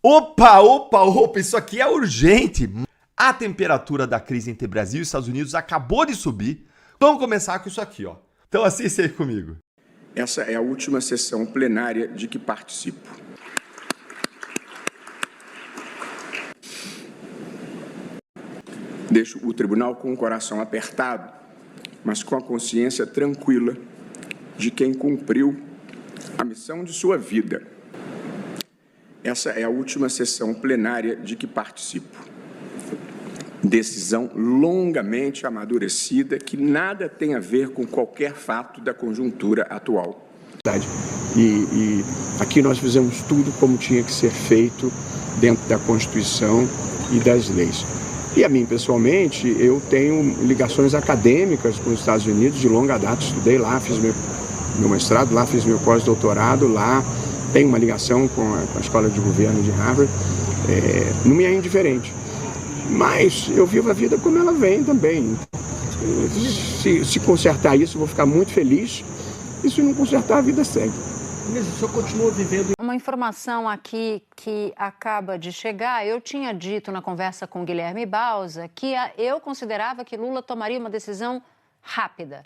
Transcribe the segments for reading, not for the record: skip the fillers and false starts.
Opa, opa, opa, isso aqui é urgente. A temperatura da crise entre Brasil e Estados Unidos acabou de subir. Vamos começar com isso aqui, ó. Então assiste aí comigo. Essa é a última sessão plenária de que participo. Deixo o tribunal com o coração apertado, mas com a consciência tranquila de quem cumpriu a missão de sua vida. Essa é a última sessão plenária de que participo. Decisão longamente amadurecida que nada tem a ver com qualquer fato da conjuntura atual. E aqui nós fizemos tudo como tinha que ser feito dentro da Constituição e das leis. E a mim, pessoalmente, eu tenho ligações acadêmicas com os Estados Unidos de longa data. Estudei lá, fiz meu mestrado lá, fiz meu pós-doutorado lá. Tenho uma ligação com a Escola de Governo de Harvard. Não me é indiferente. Mas eu vivo a vida como ela vem também. Se consertar isso, eu vou ficar muito feliz. E se não consertar, a vida segue. Mas o senhor continua vivendo... Uma informação aqui que acaba de chegar. Eu tinha dito na conversa com Guilherme Bausa que eu considerava que Lula tomaria uma decisão rápida.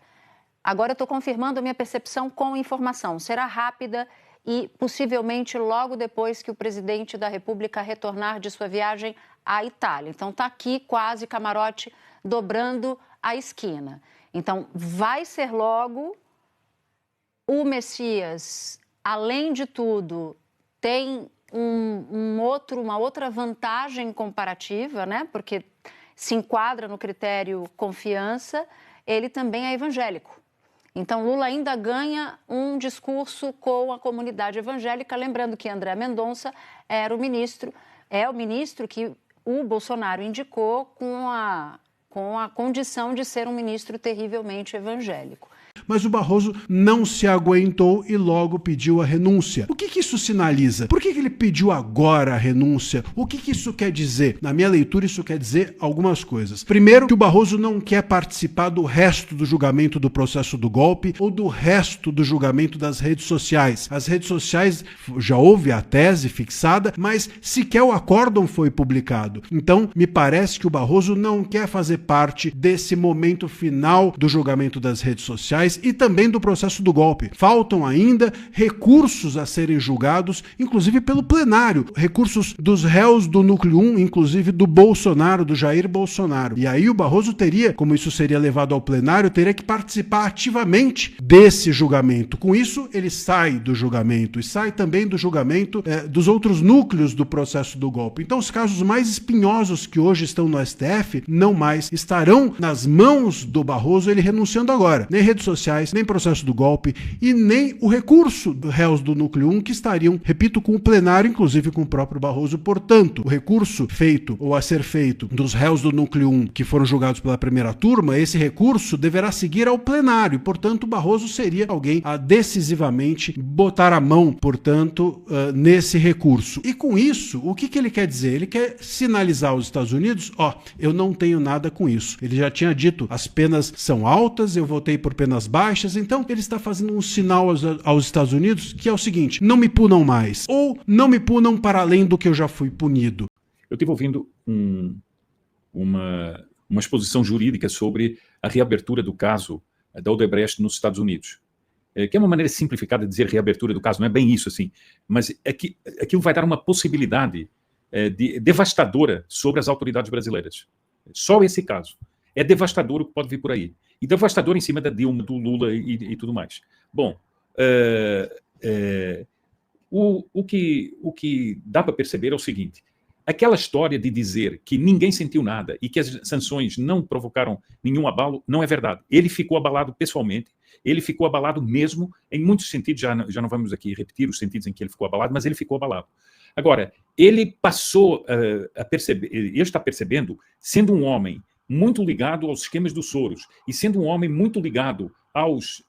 Agora eu estou confirmando a minha percepção com informação. Será rápida e possivelmente logo depois que o presidente da República retornar de sua viagem à Itália. Então está aqui quase camarote dobrando a esquina. Então vai ser logo. O Messias, além de tudo, tem uma outra vantagem comparativa, né? Porque se enquadra no critério confiança, ele também é evangélico. Então, Lula ainda ganha um discurso com a comunidade evangélica, lembrando que André Mendonça é o ministro que o Bolsonaro indicou com a condição de ser um ministro terrivelmente evangélico. Mas o Barroso não se aguentou e logo pediu a renúncia. O que isso sinaliza? Por que ele pediu agora a renúncia? O que isso quer dizer? Na minha leitura, isso quer dizer algumas coisas. Primeiro, que o Barroso não quer participar do resto do julgamento do processo do golpe ou do resto do julgamento das redes sociais. As redes sociais, já houve a tese fixada, mas sequer o acórdão foi publicado. Então, me parece que o Barroso não quer fazer parte desse momento final do julgamento das redes sociais e também do processo do golpe. Faltam ainda recursos a serem julgados, inclusive pelo plenário, recursos dos réus do núcleo 1, inclusive do Bolsonaro, do Jair Bolsonaro. E aí o Barroso teria, como isso seria levado ao plenário, teria que participar ativamente desse julgamento. Com isso, ele sai do julgamento e sai também do julgamento dos outros núcleos do processo do golpe. Então, os casos mais espinhosos que hoje estão no STF não mais estarão nas mãos do Barroso, ele renunciando agora. Nem redes sociais, nem processo do golpe e nem o recurso dos réus do núcleo 1 que estariam, repito, com o plenário, inclusive com o próprio Barroso. Portanto, o recurso feito ou a ser feito dos réus do núcleo 1 que foram julgados pela primeira turma, esse recurso deverá seguir ao plenário. Portanto, o Barroso seria alguém a decisivamente botar a mão, portanto, nesse recurso. E com isso, o que ele quer dizer? Ele quer sinalizar aos Estados Unidos, eu não tenho nada com isso. Ele já tinha dito, as penas são altas, eu votei por penas baixas, então ele está fazendo um sinal aos Estados Unidos que é o seguinte: não me punam mais, ou não me punam para além do que eu já fui punido. Eu estive ouvindo uma exposição jurídica sobre a reabertura do caso da Odebrecht nos Estados Unidos, que é uma maneira simplificada de dizer reabertura do caso, não é bem isso assim, mas aquilo vai dar uma possibilidade devastadora sobre as autoridades brasileiras. Só esse caso. É devastador o que pode vir por aí. E devastador em cima da Dilma, do Lula e tudo mais. Bom, o que dá para perceber é o seguinte: aquela história de dizer que ninguém sentiu nada e que as sanções não provocaram nenhum abalo, não é verdade. Ele ficou abalado pessoalmente, ele ficou abalado mesmo, em muitos sentidos, já não vamos aqui repetir os sentidos em que ele ficou abalado, mas ele ficou abalado. Agora, ele passou a perceber, ele está percebendo, sendo um homem muito ligado aos esquemas do Soros e sendo um homem muito ligado aos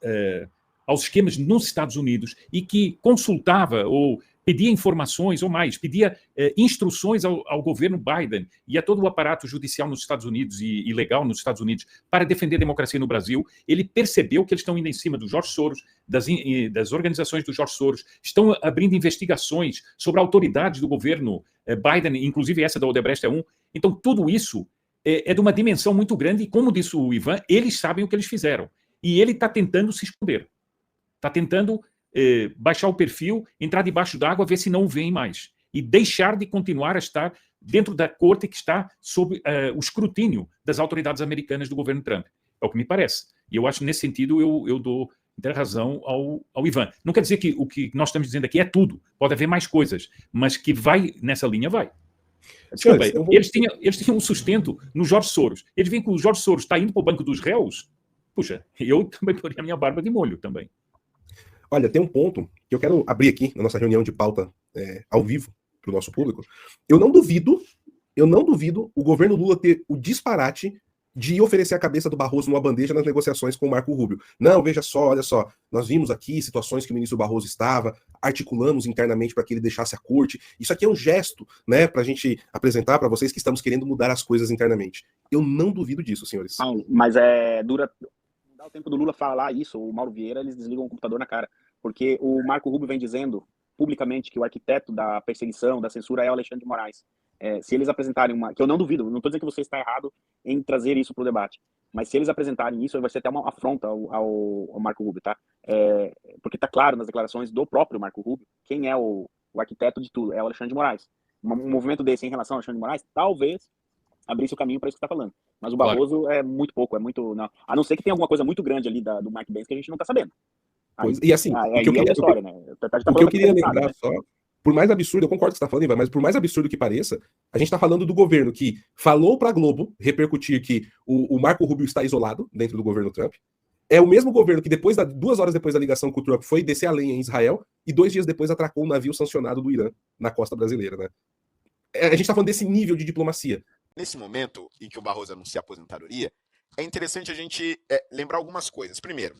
esquemas nos Estados Unidos e que consultava ou pedia informações ou mais, pedia instruções ao governo Biden e a todo o aparato judicial nos Estados Unidos e legal nos Estados Unidos para defender a democracia no Brasil. Ele percebeu que eles estão indo em cima do George Soros, das organizações do George Soros, estão abrindo investigações sobre autoridades do governo Biden, inclusive essa da Odebrecht é um. Então, tudo isso é de uma dimensão muito grande e, como disse o Ivan, eles sabem o que eles fizeram. E ele está tentando se esconder. Está tentando baixar o perfil, entrar debaixo d'água, ver se não vem mais. E deixar de continuar a estar dentro da corte que está sob o escrutínio das autoridades americanas do governo Trump. É o que me parece. E eu acho, nesse sentido, eu dou inteira razão ao Ivan. Não quer dizer que o que nós estamos dizendo aqui é tudo. Pode haver mais coisas. Mas que vai nessa linha, vai. Desculpa, eles tinham um sustento no George Soros. Eles veem que o George Soros está indo para o banco dos réus. Puxa, eu também poria a minha barba de molho também. Olha, tem um ponto que eu quero abrir aqui na nossa reunião de pauta ao vivo para o nosso público. Eu não duvido o governo Lula ter o disparate de oferecer a cabeça do Barroso numa bandeja nas negociações com o Marco Rubio. Não, veja só, olha só, nós vimos aqui situações que o ministro Barroso estava, articulamos internamente para que ele deixasse a corte. Isso aqui é um gesto, né, para a gente apresentar para vocês que estamos querendo mudar as coisas internamente. Eu não duvido disso, senhores. Paulo, mas dura o tempo do Lula falar isso, o Mauro Vieira, eles desligam o computador na cara. Porque o Marco Rubio vem dizendo publicamente que o arquiteto da perseguição, da censura é o Alexandre de Moraes. Se eles apresentarem que eu não duvido, não estou dizendo que você está errado em trazer isso para o debate, mas se eles apresentarem isso, vai ser até uma afronta ao Marco Rubio, tá? Porque está claro nas declarações do próprio Marco Rubio quem é o arquiteto de tudo, é o Alexandre de Moraes. Um movimento desse em relação ao Alexandre de Moraes, talvez abrisse o caminho para isso que está falando. Mas o Barroso é muito pouco, não. A não ser que tenha alguma coisa muito grande ali do Mike Pence que a gente não está sabendo. E assim, o que eu queria lembrar, né? Só, por mais absurdo, eu concordo com o que você está falando, Ivan, mas por mais absurdo que pareça, a gente está falando do governo que falou para a Globo repercutir que o Marco Rubio está isolado dentro do governo Trump. É o mesmo governo que 2 horas depois da ligação com o Trump foi descer a lenha em Israel e 2 dias depois atracou um navio sancionado do Irã na costa brasileira, né? A gente está falando desse nível de diplomacia. Nesse momento em que o Barroso anuncia a aposentadoria, é interessante a gente lembrar algumas coisas. Primeiro,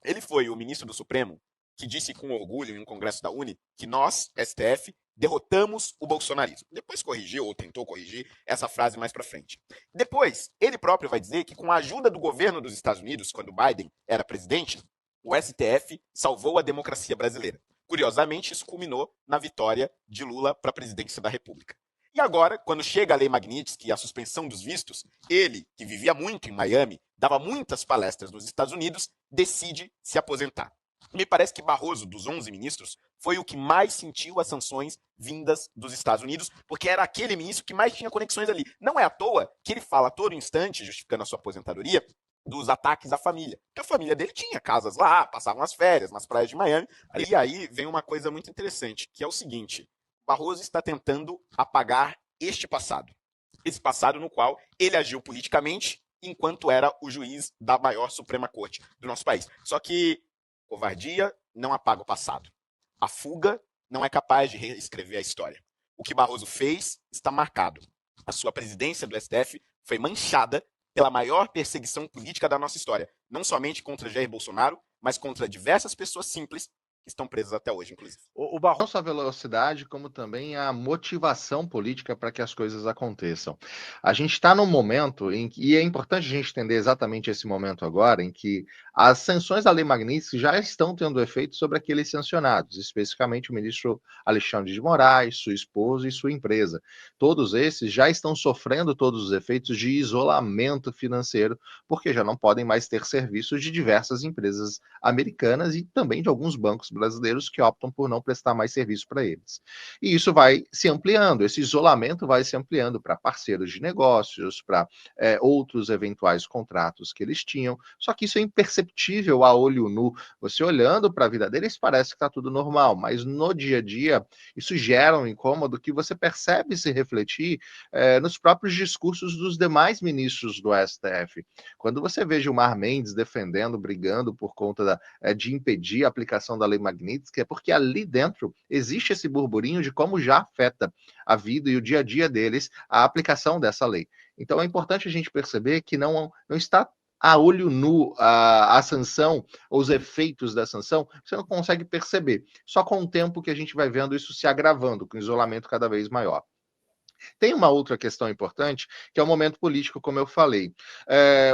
ele foi o ministro do Supremo que disse com orgulho em um congresso da UNE que nós, STF, derrotamos o bolsonarismo. Depois corrigiu ou tentou corrigir essa frase mais para frente. Depois, ele próprio vai dizer que com a ajuda do governo dos Estados Unidos, quando Biden era presidente, o STF salvou a democracia brasileira. Curiosamente, isso culminou na vitória de Lula para a presidência da República. E agora, quando chega a Lei Magnitsky e a suspensão dos vistos, ele, que vivia muito em Miami, dava muitas palestras nos Estados Unidos, decide se aposentar. Me parece que Barroso, dos 11 ministros, foi o que mais sentiu as sanções vindas dos Estados Unidos, porque era aquele ministro que mais tinha conexões ali. Não é à toa que ele fala a todo instante, justificando a sua aposentadoria, dos ataques à família. Porque a família dele tinha casas lá, passavam as férias nas praias de Miami. E aí vem uma coisa muito interessante, que é o seguinte: Barroso está tentando apagar este passado. Esse passado no qual ele agiu politicamente enquanto era o juiz da maior Suprema Corte do nosso país. Só que covardia não apaga o passado. A fuga não é capaz de reescrever a história. O que Barroso fez está marcado. A sua presidência do STF foi manchada pela maior perseguição política da nossa história. Não somente contra Jair Bolsonaro, mas contra diversas pessoas simples que estão presas até hoje, inclusive. O Barroso, não só a velocidade, como também a motivação política para que as coisas aconteçam. A gente está num momento em que, e é importante a gente entender exatamente esse momento agora, em que as sanções da Lei Magnitsky já estão tendo efeito sobre aqueles sancionados, especificamente o ministro Alexandre de Moraes, sua esposa e sua empresa. Todos esses já estão sofrendo todos os efeitos de isolamento financeiro, porque já não podem mais ter serviços de diversas empresas americanas e também de alguns bancos brasileiros que optam por não prestar mais serviço para eles. E isso vai se ampliando, esse isolamento vai se ampliando para parceiros de negócios, para outros eventuais contratos que eles tinham, só que isso é imperceptível a olho nu. Você olhando para a vida deles parece que está tudo normal, mas no dia a dia isso gera um incômodo que você percebe se refletir nos próprios discursos dos demais ministros do STF. Quando você vê Gilmar Mendes defendendo, brigando por conta de impedir a aplicação da Lei Magnitsky, é porque ali dentro existe esse burburinho de como já afeta a vida e o dia a dia deles a aplicação dessa lei. Então é importante a gente perceber que não está a olho nu a sanção, os efeitos da sanção, você não consegue perceber. Só com o tempo que a gente vai vendo isso se agravando, com isolamento cada vez maior. Tem uma outra questão importante, que é o momento político, como eu falei.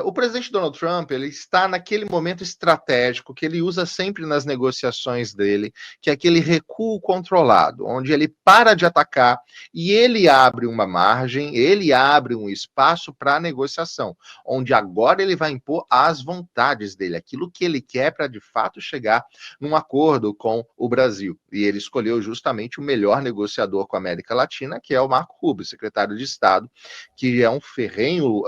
O presidente Donald Trump, ele está naquele momento estratégico que ele usa sempre nas negociações dele, que é aquele recuo controlado, onde ele para de atacar e ele abre uma margem, ele abre um espaço para a negociação, onde agora ele vai impor as vontades dele, aquilo que ele quer para de fato chegar num acordo com o Brasil. E ele escolheu justamente o melhor negociador com a América Latina, que é o Marco Rubio, secretário de Estado, que é um ferrenho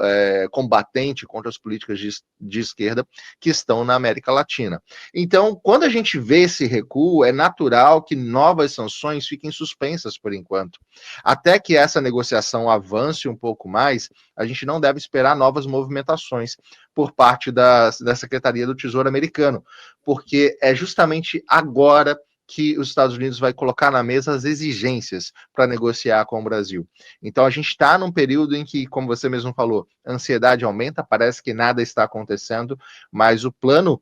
combatente contra as políticas de esquerda que estão na América Latina. Então, quando a gente vê esse recuo, é natural que novas sanções fiquem suspensas por enquanto. Até que essa negociação avance um pouco mais, a gente não deve esperar novas movimentações por parte da Secretaria do Tesouro americano, porque é justamente agora que os Estados Unidos vai colocar na mesa as exigências para negociar com o Brasil. Então a gente está num período em que, como você mesmo falou, a ansiedade aumenta, parece que nada está acontecendo, mas o plano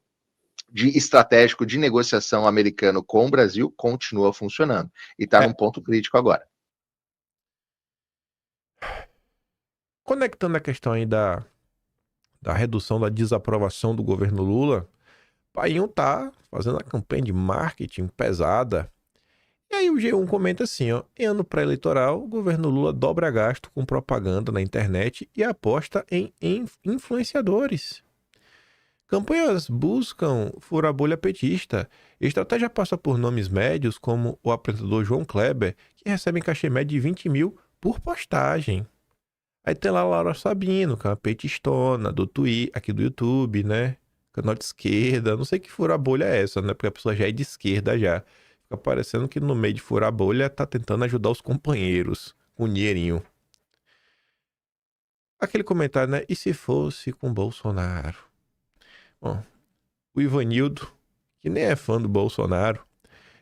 estratégico de negociação americano com o Brasil continua funcionando e está num ponto crítico agora. Conectando a questão aí da redução da desaprovação do governo Lula, Painho tá fazendo a campanha de marketing pesada. E aí o G1 comenta assim, ó, em ano pré-eleitoral, o governo Lula dobra gasto com propaganda na internet e aposta em influenciadores. Campanhas buscam furar a bolha petista. A estratégia passa por nomes médios como o apresentador João Kleber, que recebe cachê médio de 20 mil por postagem. Aí tem lá a Laura Sabino, que é uma petistona do Twitter, aqui do YouTube, né? Canal de esquerda, não sei que furar bolha é essa, né? Porque a pessoa já é de esquerda já. Fica parecendo que no meio de furar bolha tá tentando ajudar os companheiros com dinheirinho. Aquele comentário, né? E se fosse com Bolsonaro? Bom, o Ivanildo, que nem é fã do Bolsonaro,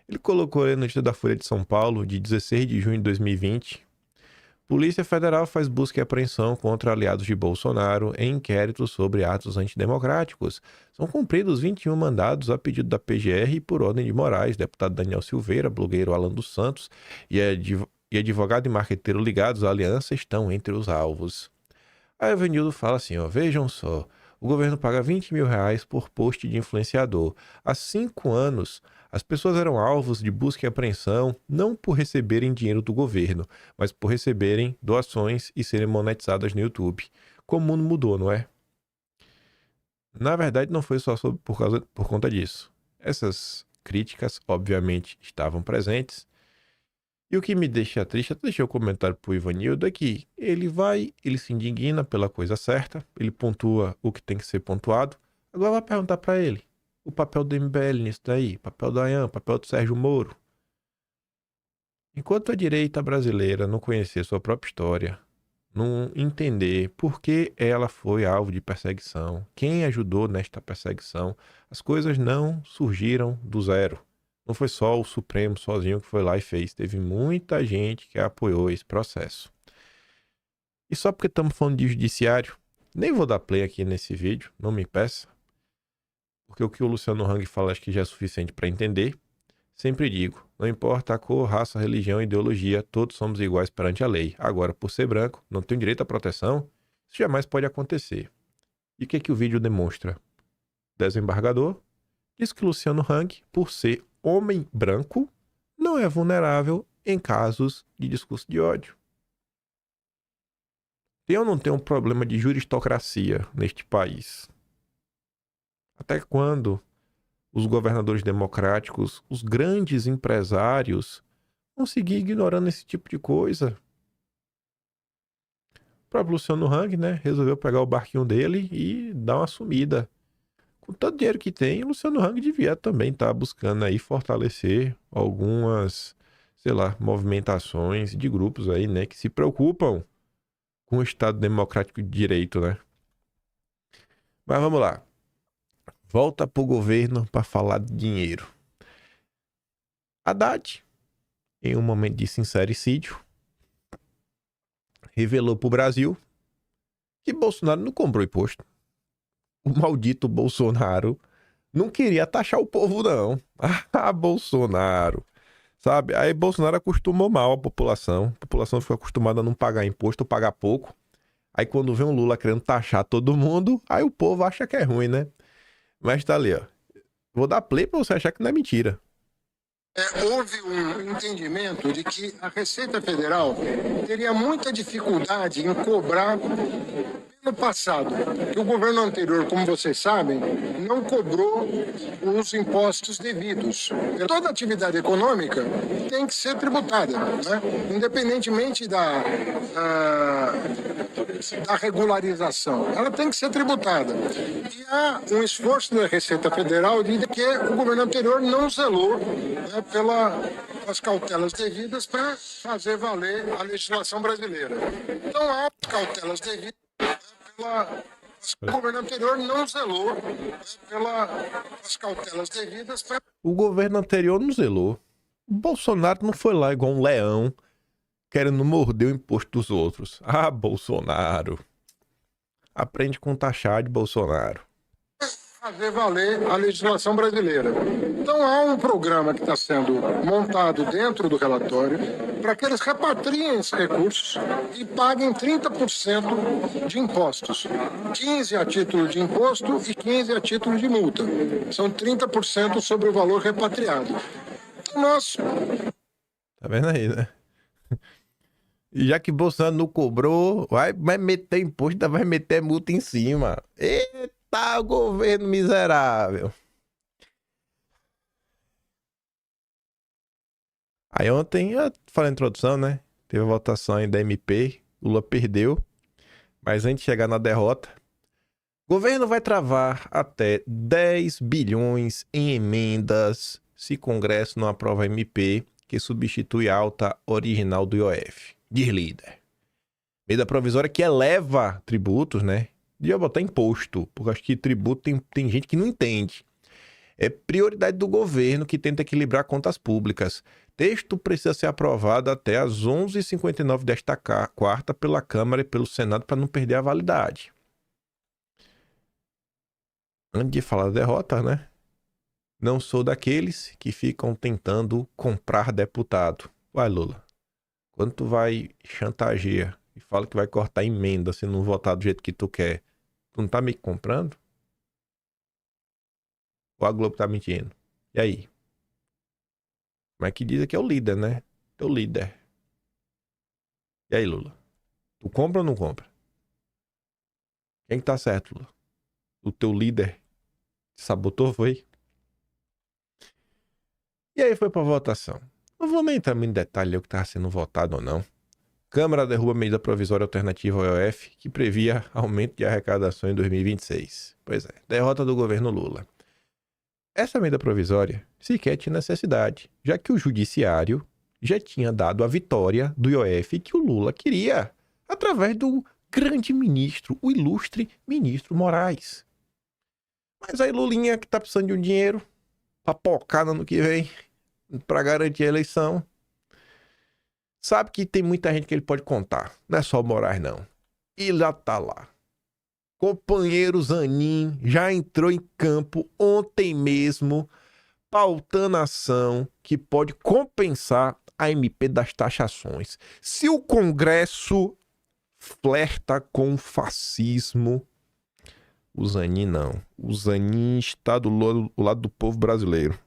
ele colocou aí a notícia da Folha de São Paulo, de 16 de junho de 2020. Polícia Federal faz busca e apreensão contra aliados de Bolsonaro em inquérito sobre atos antidemocráticos. São cumpridos 21 mandados a pedido da PGR e por ordem de Moraes, deputado Daniel Silveira, blogueiro Alan dos Santos e advogado e marqueteiro ligados à aliança estão entre os alvos. Aí o Evanildo fala assim, ó, vejam só, o governo paga 20 mil reais por post de influenciador. Há 5 anos, as pessoas eram alvos de busca e apreensão não por receberem dinheiro do governo, mas por receberem doações e serem monetizadas no YouTube. Como o mundo mudou, não é? Na verdade, não foi só por conta disso. Essas críticas, obviamente, estavam presentes. E o que me deixa triste, eu deixei o comentário pro Ivanildo, é que ele se indigna pela coisa certa, ele pontua o que tem que ser pontuado. Agora vai perguntar para ele o papel do MBL nisso daí, papel do Ayan, papel do Sérgio Moro. Enquanto a direita brasileira não conhecer sua própria história, não entender por que ela foi alvo de perseguição, quem ajudou nesta perseguição, as coisas não surgiram do zero. Não foi só o Supremo sozinho que foi lá e fez. Teve muita gente que apoiou esse processo. E só porque estamos falando de judiciário, nem vou dar play aqui nesse vídeo, não me peça. Porque o que o Luciano Hang fala acho que já é suficiente para entender. Sempre digo, não importa a cor, raça, religião, ideologia, todos somos iguais perante a lei. Agora, por ser branco, não tenho direito à proteção, isso jamais pode acontecer. E o que o vídeo demonstra? Desembargador diz que Luciano Hang, por ser homem branco, não é vulnerável em casos de discurso de ódio. Tem ou não tem um problema de juristocracia neste país? Até quando os governadores democráticos, os grandes empresários, vão seguir ignorando esse tipo de coisa? O próprio Luciano Hang, né, resolveu pegar o barquinho dele e dar uma sumida. Com todo o dinheiro que tem, o Luciano Hang devia também estar buscando aí fortalecer algumas, sei lá, movimentações de grupos aí, né, que se preocupam com o Estado Democrático de Direito, né? Mas vamos lá. Volta pro governo para falar de dinheiro. Haddad, em um momento de sincericídio, revelou pro Brasil que Bolsonaro não comprou imposto. o maldito Bolsonaro não queria taxar o povo, não. Ah, Bolsonaro. Sabe? Aí Bolsonaro acostumou mal a população ficou acostumada a não pagar imposto, pagar pouco. Aí quando vê um Lula querendo taxar todo mundo, aí o povo acha que é ruim, né? Mas tá ali, ó. Vou dar play pra você achar que não é mentira. Houve um entendimento de que a Receita Federal teria muita dificuldade em cobrar no passado, que o governo anterior, como vocês sabem, não cobrou os impostos devidos. Toda atividade econômica tem que ser tributada, né? Independentemente da regularização. Ela tem que ser tributada. E há um esforço da Receita Federal de que o governo anterior não zelou, né, pelas cautelas devidas para fazer valer a legislação brasileira. Então há cautelas devidas. O governo anterior não zelou pelas cautelas devidas. O governo anterior não zelou. O Bolsonaro não foi lá igual um leão querendo morder o imposto dos outros. Ah, Bolsonaro. Aprende com taxar de Bolsonaro. Fazer valer a legislação brasileira. Então há um programa que está sendo montado dentro do relatório para que eles repatriem esses recursos e paguem 30% de impostos. 15% a título de imposto e 15% a título de multa. São 30% sobre o valor repatriado. Então nós... Tá vendo aí, né? E já que Bolsonaro não cobrou, vai meter imposto, ainda vai meter multa em cima. Eita, governo miserável. Aí ontem, eu falei na introdução, né? Teve a votação aí da MP, Lula perdeu. Mas antes de chegar na derrota, o governo vai travar até 10 bilhões em emendas se o Congresso não aprova a MP que substitui a alta original do IOF. Diz líder. Medida provisória que eleva tributos, né? Devia botar imposto, porque acho que tributo tem gente que não entende. É prioridade do governo que tenta equilibrar contas públicas. Texto precisa ser aprovado até às 11h59 desta quarta pela Câmara e pelo Senado para não perder a validade. Antes de falar da derrota, né? Não sou daqueles que ficam tentando comprar deputado. Vai, Lula. Quando tu vai chantagear e fala que vai cortar emenda se não votar do jeito que tu quer, tu não tá me comprando? Ou a Globo tá mentindo? E aí? Mas que diz que é o líder, né? Teu líder. E aí, Lula? Tu compra ou não compra? Quem que tá certo, Lula? O teu líder te sabotou, foi? E aí foi pra votação. Não vou nem entrar em detalhe o que estava sendo votado ou não. Câmara derruba medida provisória alternativa ao IOF que previa aumento de arrecadação em 2026. Pois é, derrota do governo Lula. Essa medida provisória sequer tinha necessidade, já que o judiciário já tinha dado a vitória do IOF que o Lula queria, através do grande ministro, o ilustre ministro Moraes. Mas aí Lulinha, que tá precisando de um dinheiro pra pocar no ano que vem, para garantir a eleição, sabe que tem muita gente que ele pode contar. Não é só o Moraes, não. E já tá lá. Companheiro Zanin já entrou em campo ontem mesmo, pautando ação que pode compensar a MP das taxações. Se o Congresso flerta com o fascismo, o Zanin não. O Zanin está do lado do povo brasileiro.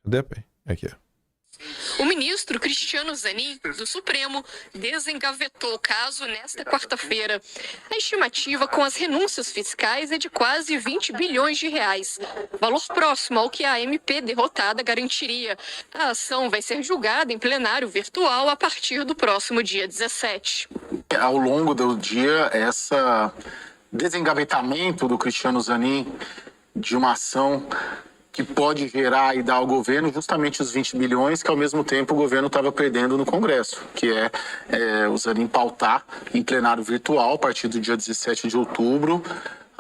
Cadê? Aqui, ó. O ministro Cristiano Zanin, do Supremo, desengavetou o caso nesta quarta-feira. A estimativa com as renúncias fiscais é de quase 20 bilhões de reais, valor próximo ao que a MP derrotada garantiria. A ação vai ser julgada em plenário virtual a partir do próximo dia 17. Ao longo do dia, esse desengavetamento do Cristiano Zanin de uma ação que pode gerar e dar ao governo justamente os 20 bilhões que ao mesmo tempo o governo estava perdendo no Congresso, que é o Zanin pautar em plenário virtual a partir do dia 17 de outubro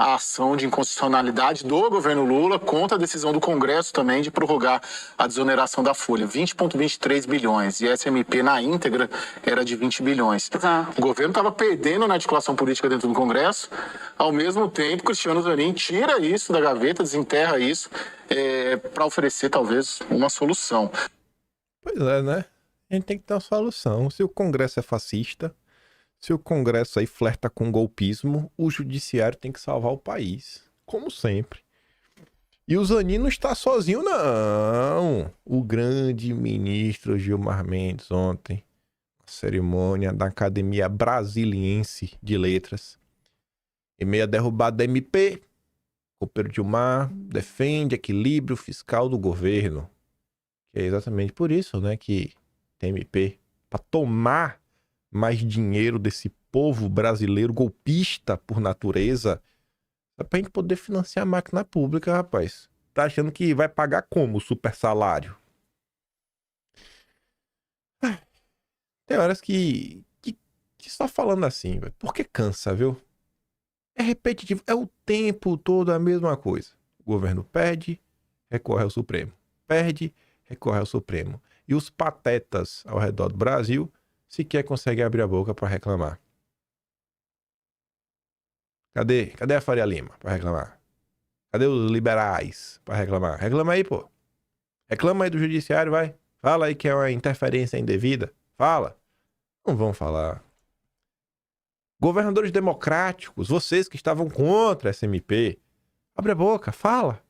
a ação de inconstitucionalidade do governo Lula contra a decisão do Congresso também de prorrogar a desoneração da folha, 20,23 bilhões, e a SMP na íntegra era de 20 bilhões. O governo estava perdendo na articulação política dentro do Congresso, ao mesmo tempo, Cristiano Zanin tira isso da gaveta, desenterra isso, para oferecer talvez uma solução. Pois é, né? A gente tem que ter uma solução. Se o Congresso é fascista, se o Congresso aí flerta com golpismo, o judiciário tem que salvar o país. Como sempre. E o Zanin não está sozinho, não. O grande ministro Gilmar Mendes ontem, na cerimônia da Academia Brasiliense de Letras, em meio à derrubada da MP, o Pedro Gilmar defende equilíbrio fiscal do governo. Que é exatamente por isso, né, que tem MP, para tomar mais dinheiro desse povo brasileiro golpista por natureza, é pra gente poder financiar a máquina pública, rapaz. Tá achando que vai pagar como o super salário? Tem horas que só falando assim, velho, porque cansa, viu? É repetitivo, é o tempo todo a mesma coisa. O governo perde, recorre ao Supremo. Perde, recorre ao Supremo. E os patetas ao redor do Brasil sequer conseguem abrir a boca para reclamar. Cadê a Faria Lima para reclamar? Cadê os liberais para reclamar? Reclama aí, pô. Reclama aí do judiciário, vai. Fala aí que é uma interferência indevida. Fala. Não vão falar. Governadores democráticos, vocês que estavam contra a SMP, abre a boca, fala.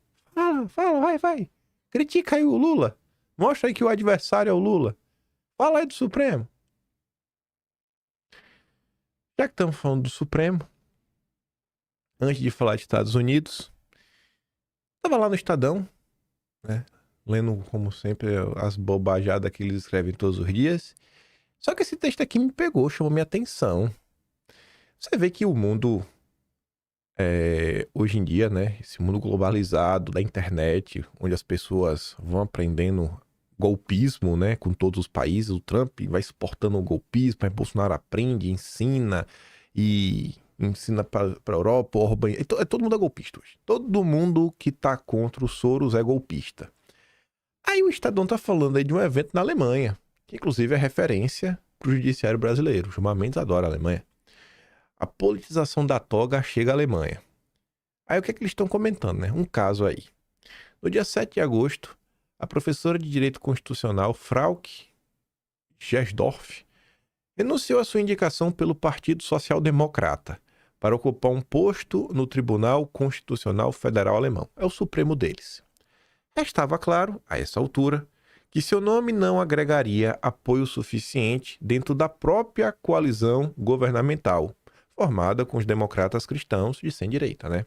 Fala, vai. Critica aí o Lula. Mostra aí que o adversário é o Lula. Fala aí do Supremo. Já que estamos falando do Supremo, antes de falar de Estados Unidos, estava lá no Estadão, né, lendo, como sempre, as bobajadas que eles escrevem todos os dias. Só que esse texto aqui me pegou, chamou minha atenção. Você vê que o mundo, hoje em dia, né, esse mundo globalizado da internet, onde as pessoas vão aprendendo golpismo, né, com todos os países, o Trump vai exportando o golpismo, aí Bolsonaro aprende, ensina para a Europa, o Orbán, todo mundo é golpista hoje. Todo mundo que tá contra o Soros é golpista. Aí o Estadão tá falando aí de um evento na Alemanha, que inclusive é referência pro judiciário brasileiro. O Gilmar Mendes adora a Alemanha. A politização da toga chega à Alemanha. Aí o que é que eles estão comentando, né? Um caso aí. No dia 7 de agosto, a professora de Direito Constitucional, Frauke Gersdorf, renunciou à sua indicação pelo Partido Social Democrata para ocupar um posto no Tribunal Constitucional Federal Alemão. É o Supremo deles. Estava claro, a essa altura, que seu nome não agregaria apoio suficiente dentro da própria coalizão governamental, formada com os democratas cristãos de centro-direita, né?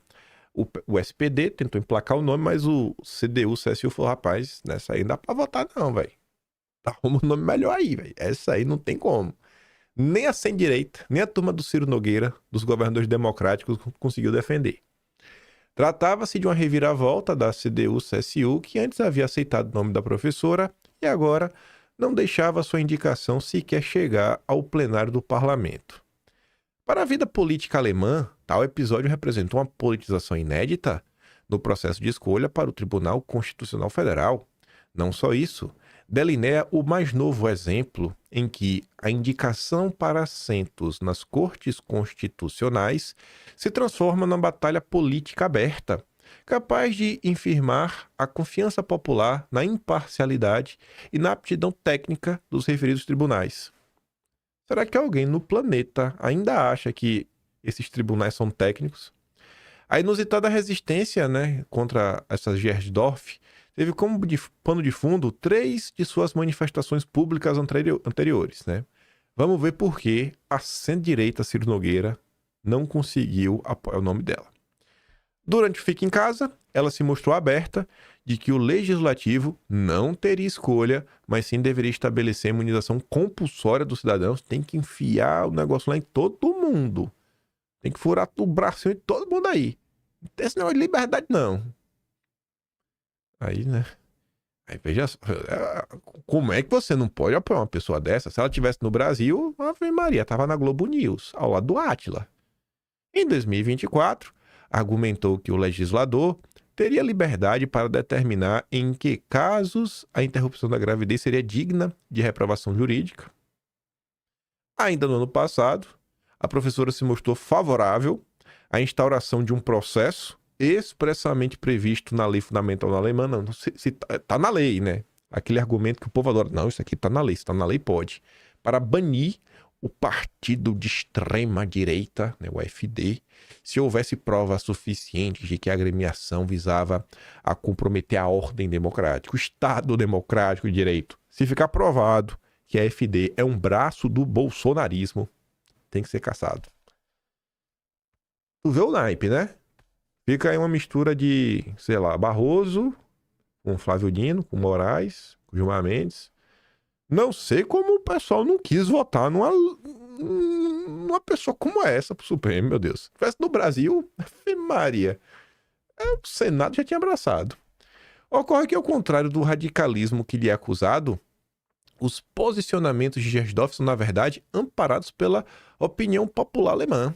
O SPD tentou emplacar o nome, mas o CDU-CSU falou, rapaz, nessa aí não dá pra votar não, velho. Arruma um nome melhor aí, velho. Essa aí não tem como. Nem a centro-direita, nem a turma do Ciro Nogueira, dos governadores democráticos, conseguiu defender. Tratava-se de uma reviravolta da CDU-CSU, que antes havia aceitado o nome da professora e agora não deixava sua indicação sequer chegar ao plenário do parlamento. Para a vida política alemã, tal episódio representou uma politização inédita no processo de escolha para o Tribunal Constitucional Federal. Não só isso, delineia o mais novo exemplo em que a indicação para assentos nas cortes constitucionais se transforma numa batalha política aberta, capaz de infirmar a confiança popular na imparcialidade e na aptidão técnica dos referidos tribunais. Será que alguém no planeta ainda acha que esses tribunais são técnicos? A inusitada resistência, né, contra essas Gersdorf teve como pano de fundo 3 de suas manifestações públicas anteriores, né? Vamos ver por que a centro-direita Ciro Nogueira não conseguiu apoiar o nome dela. Durante o Fica em Casa, ela se mostrou aberta de que o legislativo não teria escolha, mas sim deveria estabelecer a imunização compulsória dos cidadãos. Tem que enfiar o negócio lá em todo mundo. Tem que furar o bracinho de todo mundo aí. Não tem esse negócio de liberdade, não. Aí, né? Aí veja, como é que você não pode apoiar uma pessoa dessa? Se ela estivesse no Brasil, a Ave Maria estava na Globo News, ao lado do Átila. Em 2024, argumentou que o legislador teria liberdade para determinar em que casos a interrupção da gravidez seria digna de reprovação jurídica. Ainda no ano passado, a professora se mostrou favorável à instauração de um processo expressamente previsto na lei fundamental na Alemanha. Não, se tá na lei, né? Aquele argumento que o povo adora. Não, isso aqui tá na lei. Se tá na lei, pode. Para banir o partido de extrema-direita, né, o AfD, se houvesse provas suficientes de que a agremiação visava a comprometer a ordem democrática, o Estado democrático de direito. Se ficar provado que a AfD é um braço do bolsonarismo, tem que ser caçado. Tu vê o naipe, né? Fica aí uma mistura de, sei lá, Barroso com Flávio Dino, com Moraes, com Gilmar Mendes. Não sei como o pessoal não quis votar numa pessoa como essa pro Supremo, meu Deus. Se tivesse no Brasil, Maria, o Senado já tinha abraçado. Ocorre que, ao contrário do radicalismo que lhe é acusado, os posicionamentos de Gersdorf são, na verdade, amparados pela opinião popular alemã.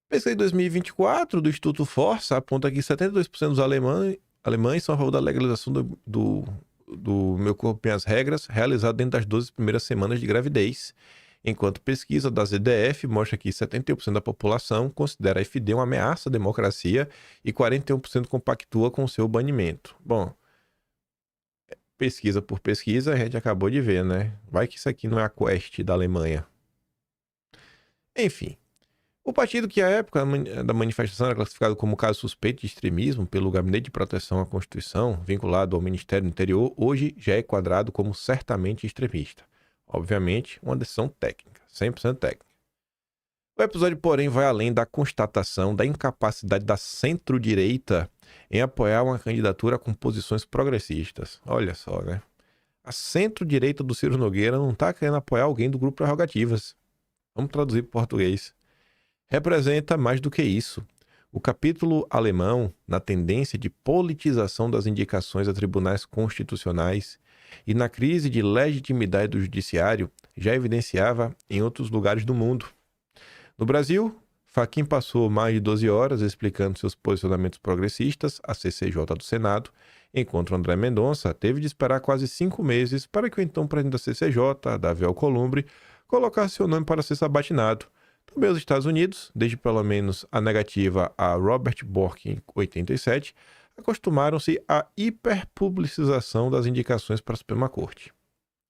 Pesquisa de 2024 do Instituto Força aponta que 72% dos alemães são a favor da legalização do Meu Corpo, Minhas Regras, realizado dentro das 12 primeiras semanas de gravidez, enquanto pesquisa da ZDF mostra que 71% da população considera a AfD uma ameaça à democracia e 41% compactua com seu banimento. Bom, pesquisa por pesquisa, a gente acabou de ver, né? Vai que isso aqui não é a Quest da Alemanha. Enfim, o partido que à época da manifestação era classificado como caso suspeito de extremismo pelo Gabinete de Proteção à Constituição, vinculado ao Ministério do Interior, hoje já é quadrado como certamente extremista. Obviamente, uma decisão técnica, 100% técnica. O episódio, porém, vai além da constatação da incapacidade da centro-direita em apoiar uma candidatura com posições progressistas. Olha só, né? A centro-direita do Ciro Nogueira não está querendo apoiar alguém do grupo Prerrogativas. Vamos traduzir para o português. Representa mais do que isso. O capítulo alemão, na tendência de politização das indicações a tribunais constitucionais e na crise de legitimidade do judiciário, já evidenciava em outros lugares do mundo. No Brasil, Fachin passou mais de 12 horas explicando seus posicionamentos progressistas à CCJ do Senado, enquanto André Mendonça teve de esperar quase 5 meses para que o então presidente da CCJ, Davi Alcolumbre, colocasse seu nome para ser sabatinado. Também os Estados Unidos, desde pelo menos a negativa a Robert Bork em 87, acostumaram-se à hiperpublicização das indicações para a Suprema Corte.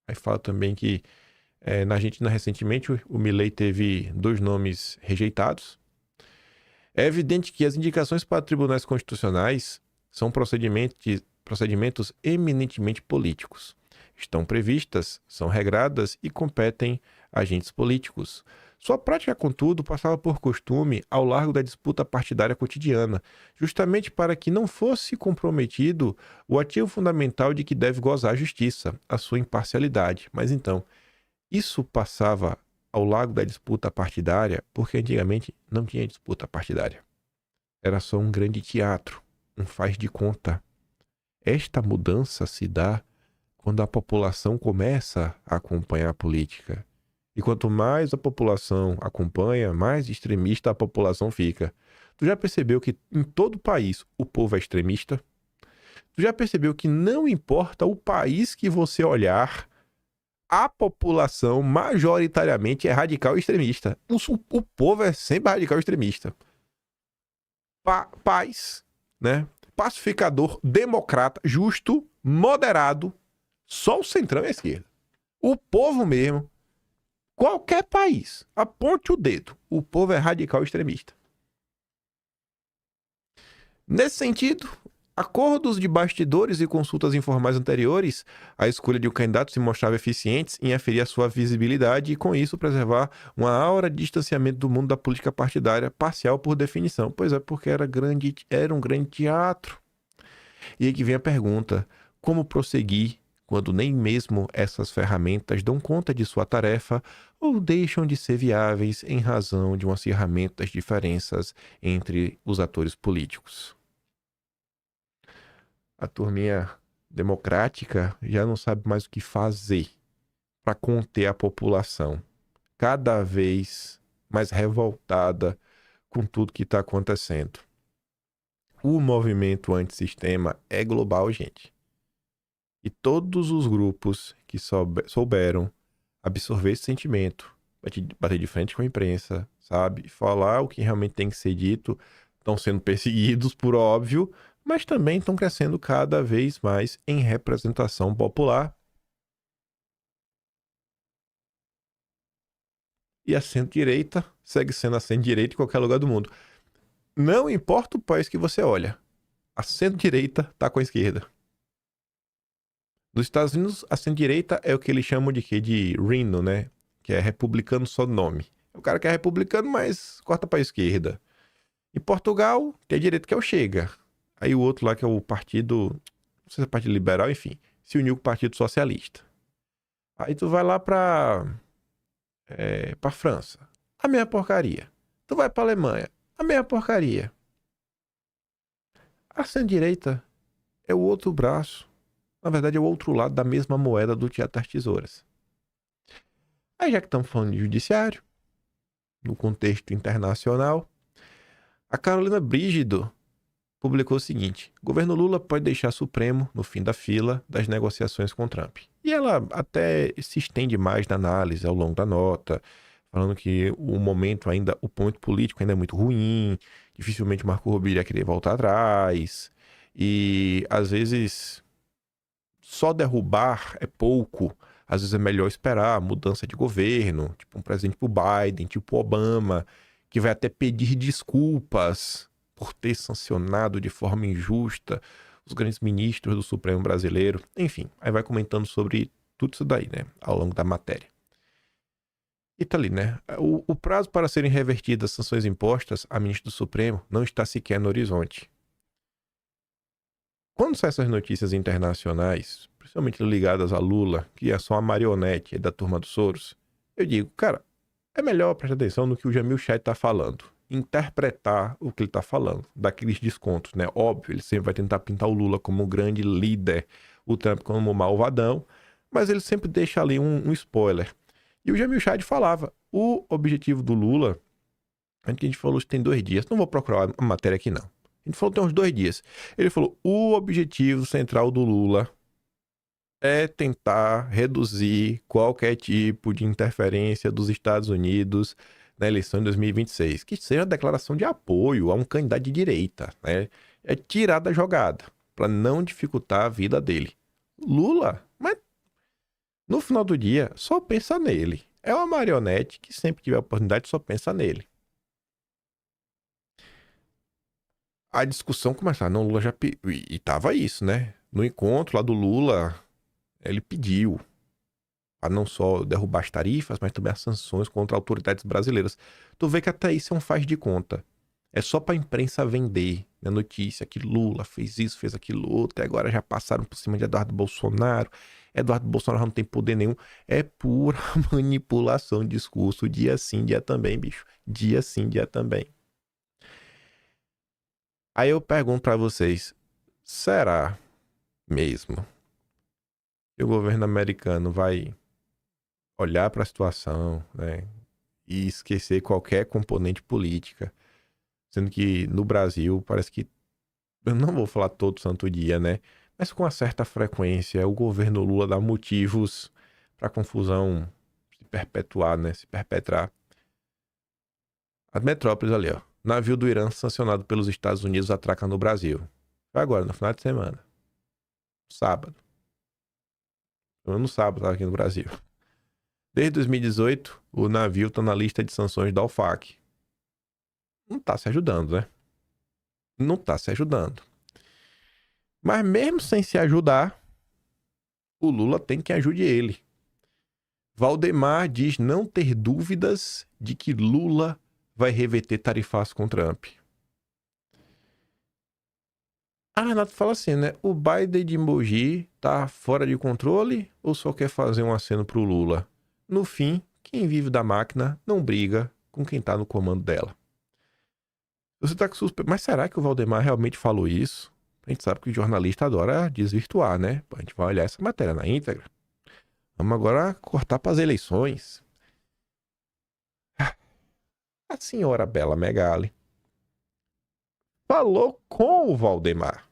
Aí fala também que na Argentina, recentemente, o Milei teve 2 nomes rejeitados. É evidente que as indicações para tribunais constitucionais são procedimentos eminentemente políticos. Estão previstas, são regradas e competem a agentes políticos. Sua prática, contudo, passava por costume ao largo da disputa partidária cotidiana, justamente para que não fosse comprometido o ativo fundamental de que deve gozar a justiça, a sua imparcialidade. Mas então, isso passava ao largo da disputa partidária porque antigamente não tinha disputa partidária. Era só um grande teatro, um faz de conta. Esta mudança se dá quando a população começa a acompanhar a política. E quanto mais a população acompanha, mais extremista a população fica. Tu já percebeu que em todo o país o povo é extremista? Tu já percebeu que não importa o país que você olhar, a população majoritariamente é radical e extremista. O povo é sempre radical e extremista. Paz, né? Pacificador, democrata, justo, moderado, só o centrão e a esquerda. O povo mesmo, qualquer país, aponte o dedo, o povo é radical e extremista. Nesse sentido, acordos de bastidores e consultas informais anteriores, a escolha de um candidato se mostrava eficientes em aferir a sua visibilidade e, com isso, preservar uma aura de distanciamento do mundo da política partidária, parcial por definição. Pois é, porque era um grande teatro. E aí que vem a pergunta: como prosseguir quando nem mesmo essas ferramentas dão conta de sua tarefa ou deixam de ser viáveis em razão de um acirramento das diferenças entre os atores políticos? A turminha democrática já não sabe mais o que fazer para conter a população, cada vez mais revoltada com tudo que está acontecendo. O movimento antissistema é global, gente. E todos os grupos que souberam absorver esse sentimento, bater de frente com a imprensa, sabe? Falar o que realmente tem que ser dito, estão sendo perseguidos, por óbvio, mas também estão crescendo cada vez mais em representação popular. E a centro-direita segue sendo a centro-direita em qualquer lugar do mundo. Não importa o país que você olha, a centro-direita está com a esquerda. Nos Estados Unidos, a centro-direita é o que eles chamam de quê? De Rhino, né? Que é republicano só de nome. O cara que é republicano, mas corta para a esquerda. Em Portugal, tem a direita que é o Chega. Aí o outro lá que é o partido, não sei se é o Partido Liberal, enfim, se uniu com o Partido Socialista. Aí tu vai lá pra França, a mesma porcaria. Tu vai pra Alemanha, a mesma porcaria. A centro-direita é o outro braço. Na verdade, é o outro lado da mesma moeda do Teatro das Tesouras. Aí, já que estamos falando de judiciário, no contexto internacional, a Carolina Brígido publicou o seguinte: governo Lula pode deixar Supremo no fim da fila das negociações com Trump. E ela até se estende mais na análise ao longo da nota, falando que o momento ainda, o ponto político ainda é muito ruim, dificilmente Marco Rubio ia querer voltar atrás, e às vezes só derrubar é pouco, às vezes é melhor esperar mudança de governo, tipo um presidente tipo Biden, tipo Obama, que vai até pedir desculpas por ter sancionado de forma injusta os grandes ministros do Supremo brasileiro. Enfim, aí vai comentando sobre tudo isso daí, né, ao longo da matéria. E tá ali, né, o prazo para serem revertidas as sanções impostas a ministro do Supremo não está sequer no horizonte. Quando saem essas notícias internacionais, principalmente ligadas a Lula, que é só uma marionete da turma do Soros, eu digo, cara, é melhor prestar atenção no que o Jamil Chait tá falando. Interpretar o que ele tá falando, daqueles descontos, né? Óbvio, ele sempre vai tentar pintar o Lula como um grande líder, o Trump como um malvadão, mas ele sempre deixa ali um spoiler. E o Jamil Chait falava, o objetivo do Lula, antes que a gente falou isso tem 2 dias, não vou procurar a matéria aqui não. A gente falou tem uns 2 dias. Ele falou, o objetivo central do Lula é tentar reduzir qualquer tipo de interferência dos Estados Unidos na eleição de 2026. Que seja uma declaração de apoio a um candidato de direita, né? É tirar da jogada, para não dificultar a vida dele. Lula, mas no final do dia, só pensa nele. É uma marionete que sempre tiver oportunidade só pensa nele. A discussão começava, não, Lula já... E tava isso, né? No encontro lá do Lula, ele pediu para não só derrubar as tarifas, mas também as sanções contra autoridades brasileiras. Tu vê que até isso é um faz de conta. É só pra imprensa vender a notícia que Lula fez isso, fez aquilo outro, e agora já passaram por cima de Eduardo Bolsonaro. Eduardo Bolsonaro não tem poder nenhum. É pura manipulação de discurso, dia sim, dia também, bicho. Dia sim, dia também. Aí eu pergunto pra vocês, será mesmo que o governo americano vai olhar para a situação, né, e esquecer qualquer componente política, sendo que no Brasil parece que, eu não vou falar todo santo dia, né, mas com uma certa frequência o governo Lula dá motivos para a confusão se perpetuar, né, se perpetrar. As metrópoles ali, ó, navio do Irã sancionado pelos Estados Unidos atraca no Brasil. Foi agora, no final de semana. Sábado. No sábado, aqui no Brasil. Desde 2018, o navio está na lista de sanções da OFAC. Não está se ajudando, né? Não está se ajudando. Mas mesmo sem se ajudar, o Lula tem que ajude ele. Valdemar diz não ter dúvidas de que Lula vai reverter tarifaço com Trump. A Renata fala assim, né? O Biden de Mogi tá fora de controle ou só quer fazer um aceno pro Lula? No fim, quem vive da máquina não briga com quem tá no comando dela. Você tá com suspeita. Mas será que o Valdemar realmente falou isso? A gente sabe que o jornalista adora desvirtuar, né? A gente vai olhar essa matéria na íntegra. Vamos agora cortar para as eleições. A senhora Bela Megali falou com o Valdemar.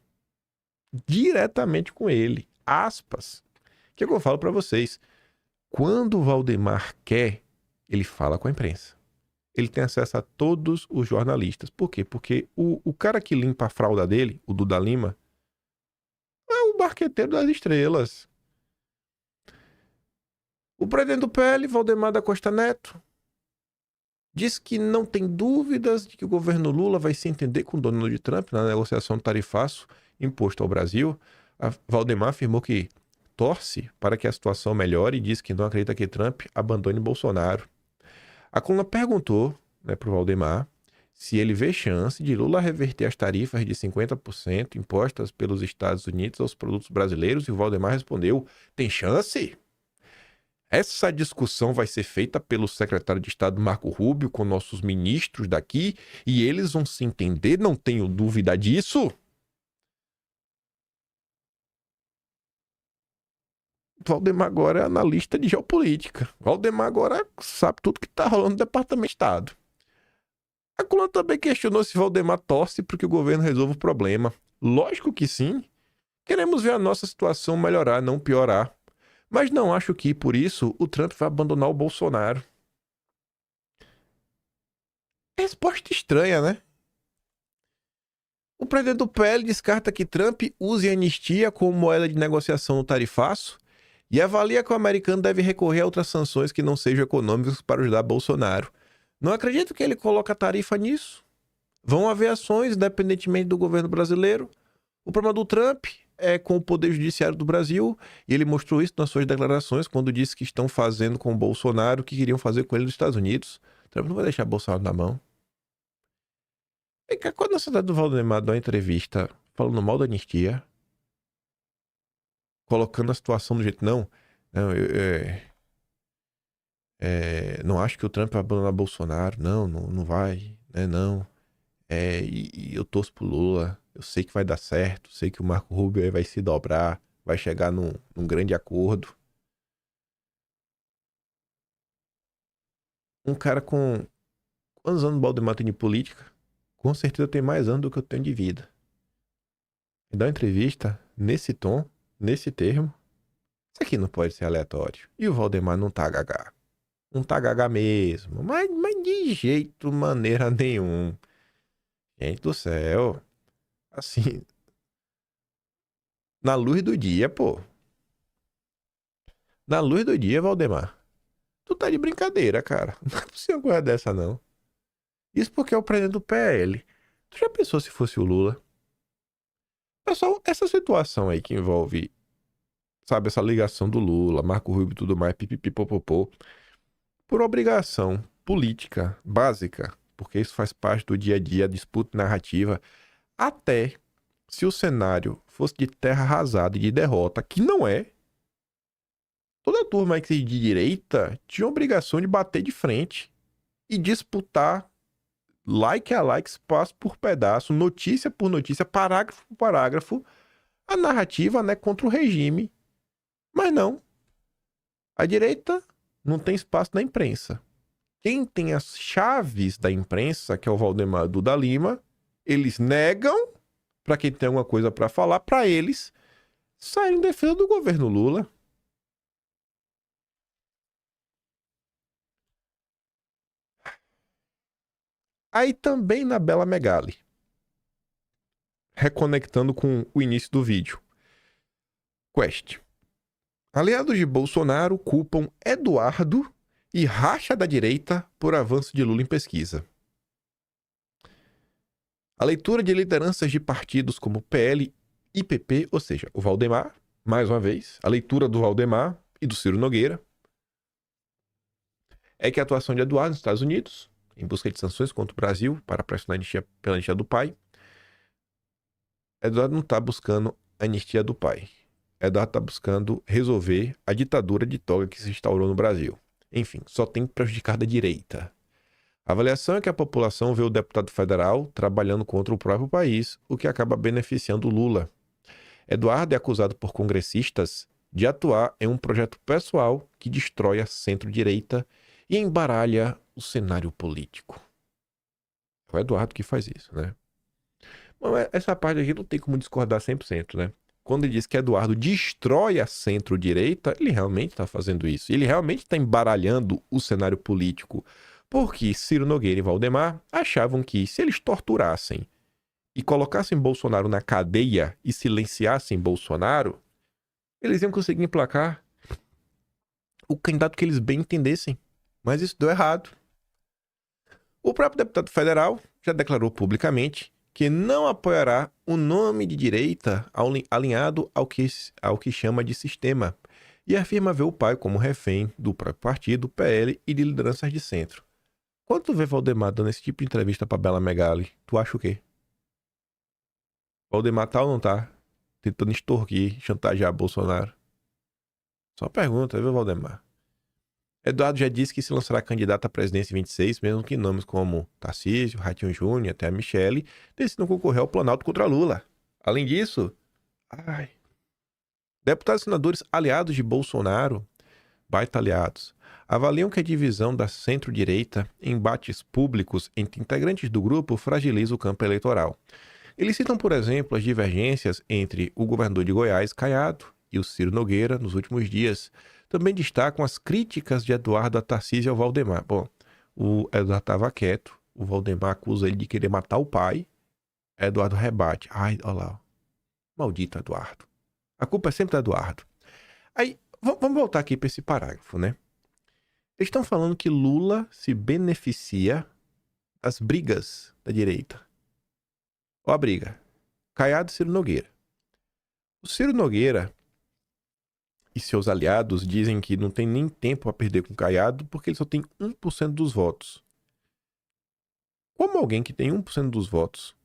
Diretamente com ele. Aspas. O que eu falo para vocês? Quando o Valdemar quer, ele fala com a imprensa. Ele tem acesso a todos os jornalistas. Por quê? Porque o cara que limpa a fralda dele, o Duda Lima, é o barqueteiro das estrelas. O presidente do PL, Valdemar da Costa Neto, diz que não tem dúvidas de que o governo Lula vai se entender com Donald Trump na negociação do tarifaço imposto ao Brasil. A Valdemar afirmou que torce para que a situação melhore e diz que não acredita que Trump abandone Bolsonaro. A coluna perguntou, para o Valdemar se ele vê chance de Lula reverter as tarifas de 50% impostas pelos Estados Unidos aos produtos brasileiros, e o Valdemar respondeu: tem chance? Essa discussão vai ser feita pelo secretário de Estado Marco Rubio com nossos ministros daqui e eles vão se entender, não tenho dúvida disso. Valdemar agora é analista de geopolítica. Valdemar agora sabe tudo que está rolando no Departamento de Estado. A coluna também questionou se Valdemar torce para que o governo resolva o problema. Lógico que sim. Queremos ver a nossa situação melhorar, não piorar. Mas não acho que, por isso, o Trump vai abandonar o Bolsonaro. Resposta estranha, né? O presidente do PL descarta que Trump use a anistia como moeda de negociação no tarifaço e avalia que o americano deve recorrer a outras sanções que não sejam econômicas para ajudar Bolsonaro. Não acredito que ele coloque a tarifa nisso. Vão haver ações, independentemente do governo brasileiro. O problema do Trump é com o Poder Judiciário do Brasil, e ele mostrou isso nas suas declarações quando disse que estão fazendo com o Bolsonaro o que queriam fazer com ele nos Estados Unidos. Trump não vai deixar Bolsonaro na mão. Quando a cidade do Valdemar dá uma entrevista falando mal da anistia, colocando a situação do jeito não acho que o Trump vai abandonar Bolsonaro, não vai, né, não. E eu torço pro Lula, eu sei que vai dar certo, sei que o Marco Rubio aí vai se dobrar, vai chegar num grande acordo. Um cara com quantos anos o Valdemar tem de política? Com certeza tem mais anos do que eu tenho de vida. E dar uma entrevista nesse tom, nesse termo, isso aqui não pode ser aleatório. E o Valdemar não tá gaga. Não tá gaga mesmo, mas de jeito, maneira nenhum. Gente do céu. Assim, na luz do dia, pô. Na luz do dia, Valdemar. Tu tá de brincadeira, cara. Não é possível uma coisa dessa, não. Isso porque é o presidente do PL. Tu já pensou se fosse o Lula? Pessoal, essa situação aí que envolve, sabe, essa ligação do Lula, Marco Rubio e tudo mais, pipipipopopô, por obrigação política básica, porque isso faz parte do dia a dia, disputa narrativa, até se o cenário fosse de terra arrasada e de derrota, que não é, toda a turma aí de direita tinha a obrigação de bater de frente e disputar like a like, passo por pedaço, notícia por notícia, parágrafo por parágrafo, a narrativa, né, contra o regime. Mas não. A direita não tem espaço na imprensa. Quem tem as chaves da imprensa, que é o Valdemar Duda Lima, eles negam para quem tem alguma coisa para falar, para eles saírem em defesa do governo Lula. Aí também na Bela Megali, reconectando com o início do vídeo. Quest. Aliados de Bolsonaro culpam Eduardo e racha da direita por avanço de Lula em pesquisa. A leitura de lideranças de partidos como PL e PP, ou seja, o Valdemar, mais uma vez, a leitura do Valdemar e do Ciro Nogueira, é que a atuação de Eduardo nos Estados Unidos, em busca de sanções contra o Brasil para pressionar a anistia pela anistia do pai, Eduardo não está buscando a anistia do pai. Eduardo está buscando resolver a ditadura de toga que se instaurou no Brasil. Enfim, só tem prejudicado a direita. A avaliação é que a população vê o deputado federal trabalhando contra o próprio país, o que acaba beneficiando Lula. Eduardo é acusado por congressistas de atuar em um projeto pessoal que destrói a centro-direita e embaralha o cenário político. É o Eduardo que faz isso, né? Mas essa parte aqui não tem como discordar 100%, né? Quando ele diz que Eduardo destrói a centro-direita, ele realmente está fazendo isso. Ele realmente está embaralhando o cenário político. Porque Ciro Nogueira e Valdemar achavam que se eles torturassem e colocassem Bolsonaro na cadeia e silenciassem Bolsonaro, eles iam conseguir emplacar o candidato que eles bem entendessem. Mas isso deu errado. O próprio deputado federal já declarou publicamente que não apoiará o nome de direita alinhado ao que chama de sistema e afirma ver o pai como refém do próprio partido, PL e de lideranças de centro. Quando tu vê Valdemar dando esse tipo de entrevista pra Bela Megali, tu acha o quê? Valdemar tá ou não tá? Tentando extorquir, chantagear Bolsonaro. Só pergunta, viu, Valdemar? Eduardo já disse que se lançará candidato à presidência em 26, mesmo que nomes como Tarcísio, Ratinho Júnior e até a Michele decidam concorrer ao Planalto contra Lula. Além disso, deputados e senadores aliados de Bolsonaro, baita aliados, avaliam que a divisão da centro-direita em embates públicos entre integrantes do grupo fragiliza o campo eleitoral. Eles citam, por exemplo, as divergências entre o governador de Goiás, Caiado, e o Ciro Nogueira nos últimos dias. Também destacam as críticas de Eduardo a Tarcísio e ao Valdemar. Bom, o Eduardo estava quieto, o Valdemar acusa ele de querer matar o pai, Eduardo rebate. Ai, olha lá, maldito Eduardo. A culpa é sempre do Eduardo. Aí, vamos voltar aqui para esse parágrafo, né? Eles estão falando que Lula se beneficia das brigas da direita. Ó a briga. Caiado e Ciro Nogueira. O Ciro Nogueira e seus aliados dizem que não tem nem tempo a perder com o Caiado porque ele só tem 1% dos votos. Como alguém que tem 1% dos votos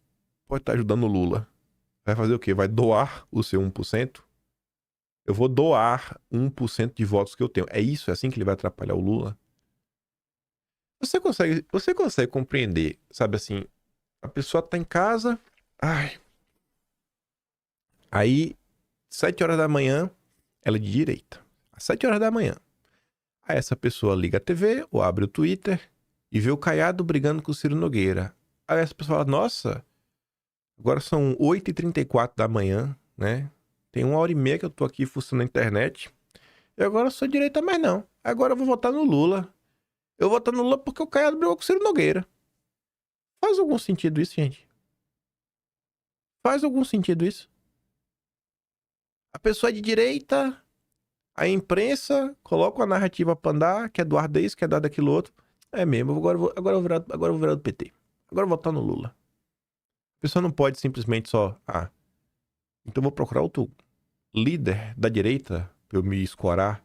pode estar ajudando o Lula? Vai fazer o quê? Vai doar o seu 1%? Eu vou doar 1% de votos que eu tenho. É isso? É assim que ele vai atrapalhar o Lula? Você consegue compreender, sabe assim, a pessoa tá em casa, aí 7 horas da manhã, ela é de direita. Às 7 horas da manhã. Aí essa pessoa liga a TV ou abre o Twitter e vê o Caiado brigando com o Ciro Nogueira. Aí essa pessoa fala, nossa, agora são 8h34 da manhã, né? Tem 1h30 que eu tô aqui fuçando na internet. E agora eu sou direita, mas não. Agora eu vou votar no Lula. Eu vou votar no Lula porque o Caiado brigou com o Ciro Nogueira. Faz algum sentido isso, gente? Faz algum sentido isso? A pessoa é de direita, a imprensa coloca uma narrativa pra andar, que é Eduardo é isso, que é Eduardo aquilo outro. É mesmo, agora eu vou virar do PT. Agora eu vou votar no Lula. A pessoa não pode simplesmente só... então eu vou procurar outro líder da direita pra eu me escorar.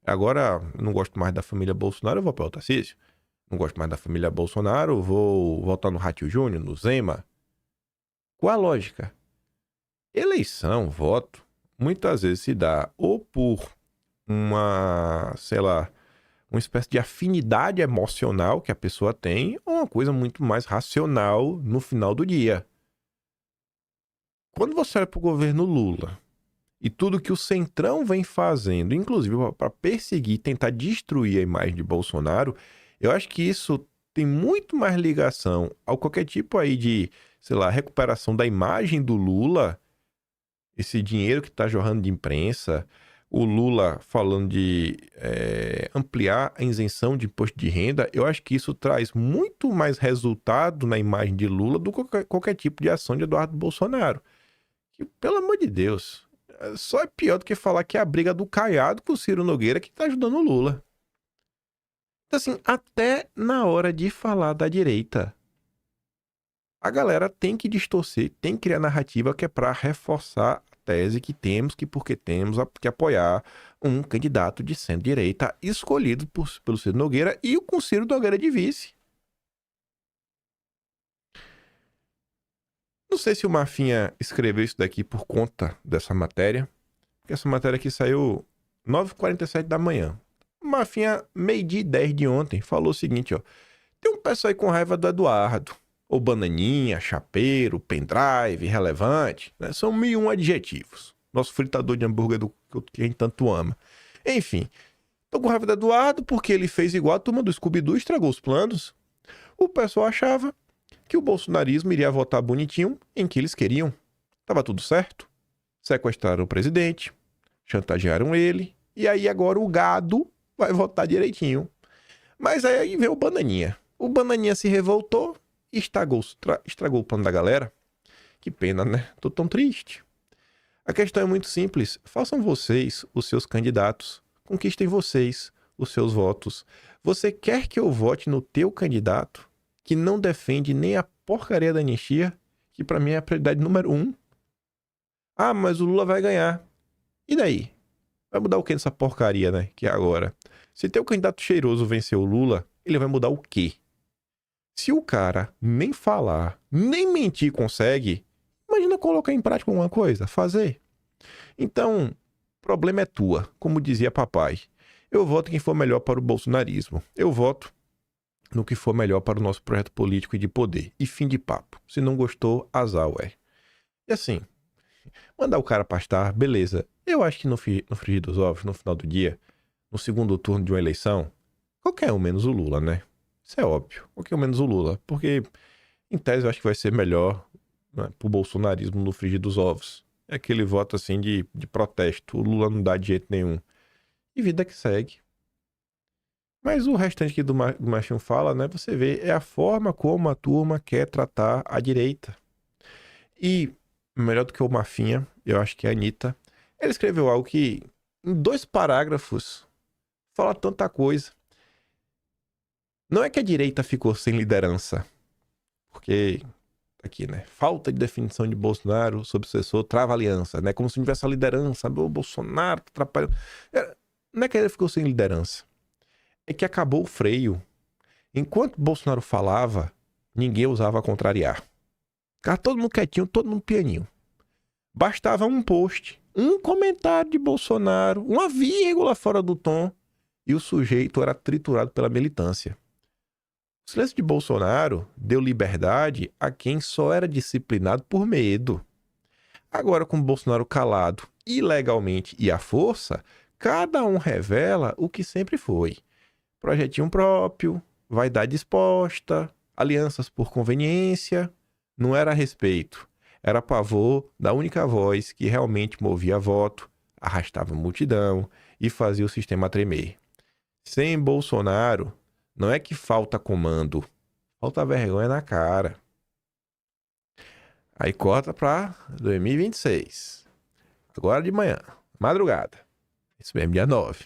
Agora eu não gosto mais da família Bolsonaro, eu vou para o Tarcísio. Não gosto mais da família Bolsonaro, eu vou votar no Ratinho Júnior, no Zema. Qual a lógica? Eleição, voto, muitas vezes se dá ou por uma, sei lá, uma espécie de afinidade emocional que a pessoa tem, ou uma coisa muito mais racional no final do dia. Quando você olha para o governo Lula e tudo que o Centrão vem fazendo, inclusive para perseguir, tentar destruir a imagem de Bolsonaro, eu acho que isso tem muito mais ligação a qualquer tipo aí de, sei lá, recuperação da imagem do Lula, esse dinheiro que está jorrando de imprensa, o Lula falando de ampliar a isenção de imposto de renda. Eu acho que isso traz muito mais resultado na imagem de Lula do que qualquer tipo de ação de Eduardo Bolsonaro. Que, pelo amor de Deus, só é pior do que falar que é a briga do Caiado com o Ciro Nogueira que está ajudando o Lula. Então, assim, até na hora de falar da direita, a galera tem que distorcer, tem que criar narrativa que é para reforçar a tese que temos porque temos que apoiar um candidato de centro-direita escolhido pelo Ciro Nogueira e com o Ciro Nogueira de vice. Não sei se o Marfinha escreveu isso daqui por conta dessa matéria, porque essa matéria aqui saiu 9h47 da manhã. O Marfinha, 12h10 de ontem, falou o seguinte, ó. Tem um pessoal aí com raiva do Eduardo. Ou bananinha, chapeiro, pendrive, relevante, né? São 1001 adjetivos. Nosso fritador de hambúrguer que a gente tanto ama. Enfim, tô com raiva do Eduardo porque ele fez igual a turma do Scooby-Doo e estragou os planos. O pessoal achava que o bolsonarismo iria votar bonitinho em que eles queriam. Tava tudo certo. Sequestraram o presidente, chantagearam ele, e aí agora o gado vai votar direitinho. Mas aí veio o Bananinha. O Bananinha se revoltou e estragou o plano da galera. Que pena, né? Tô tão triste. A questão é muito simples. Façam vocês os seus candidatos. Conquistem vocês os seus votos. Você quer que eu vote no teu candidato que não defende nem a porcaria da anistia, que pra mim é a prioridade número 1? Ah, mas o Lula vai ganhar. E daí? Vai mudar o que nessa porcaria, né? Que é agora. Se teu candidato cheiroso vencer o Lula, ele vai mudar o quê? Se o cara nem falar, nem mentir consegue, imagina colocar em prática alguma coisa, fazer. Então, o problema é tua, como dizia papai. Eu voto em quem for melhor para o bolsonarismo. Eu voto no que for melhor para o nosso projeto político e de poder. E fim de papo. Se não gostou, azar, ué. E assim, mandar o cara pastar, beleza. Eu acho que no frigir dos ovos, no final do dia, no segundo turno de uma eleição, qualquer um menos o Lula, né? Isso é óbvio. Qualquer um menos o Lula. Porque, em tese, eu acho que vai ser melhor, né, pro bolsonarismo no frigir dos ovos. É aquele voto, assim, de protesto. O Lula não dá de jeito nenhum. E vida que segue. Mas o restante que do Machinho fala, né? Você vê, é a forma como a turma quer tratar a direita. E, melhor do que o Mafinha, eu acho que é a Anitta, ela escreveu algo que, em 2 parágrafos, fala tanta coisa. Não é que a direita ficou sem liderança, porque, aqui, né? Falta de definição de Bolsonaro, sucessor, trava aliança, né? Como se não tivesse a liderança, o Bolsonaro tá atrapalhando. Não é que ele ficou sem liderança, é que acabou o freio. Enquanto Bolsonaro falava, ninguém ousava contrariar. Ficava todo mundo quietinho, todo mundo pianinho. Bastava um post, um comentário de Bolsonaro, uma vírgula fora do tom, e o sujeito era triturado pela militância. O silêncio de Bolsonaro deu liberdade a quem só era disciplinado por medo. Agora, com Bolsonaro calado, ilegalmente e à força, cada um revela o que sempre foi. Projetinho próprio, vaidade exposta, alianças por conveniência. Não era respeito, era pavor da única voz que realmente movia voto, arrastava multidão e fazia o sistema tremer. Sem Bolsonaro, não é que falta comando, falta vergonha na cara. Aí corta pra 2026. Agora de manhã, madrugada. Isso mesmo, dia 9.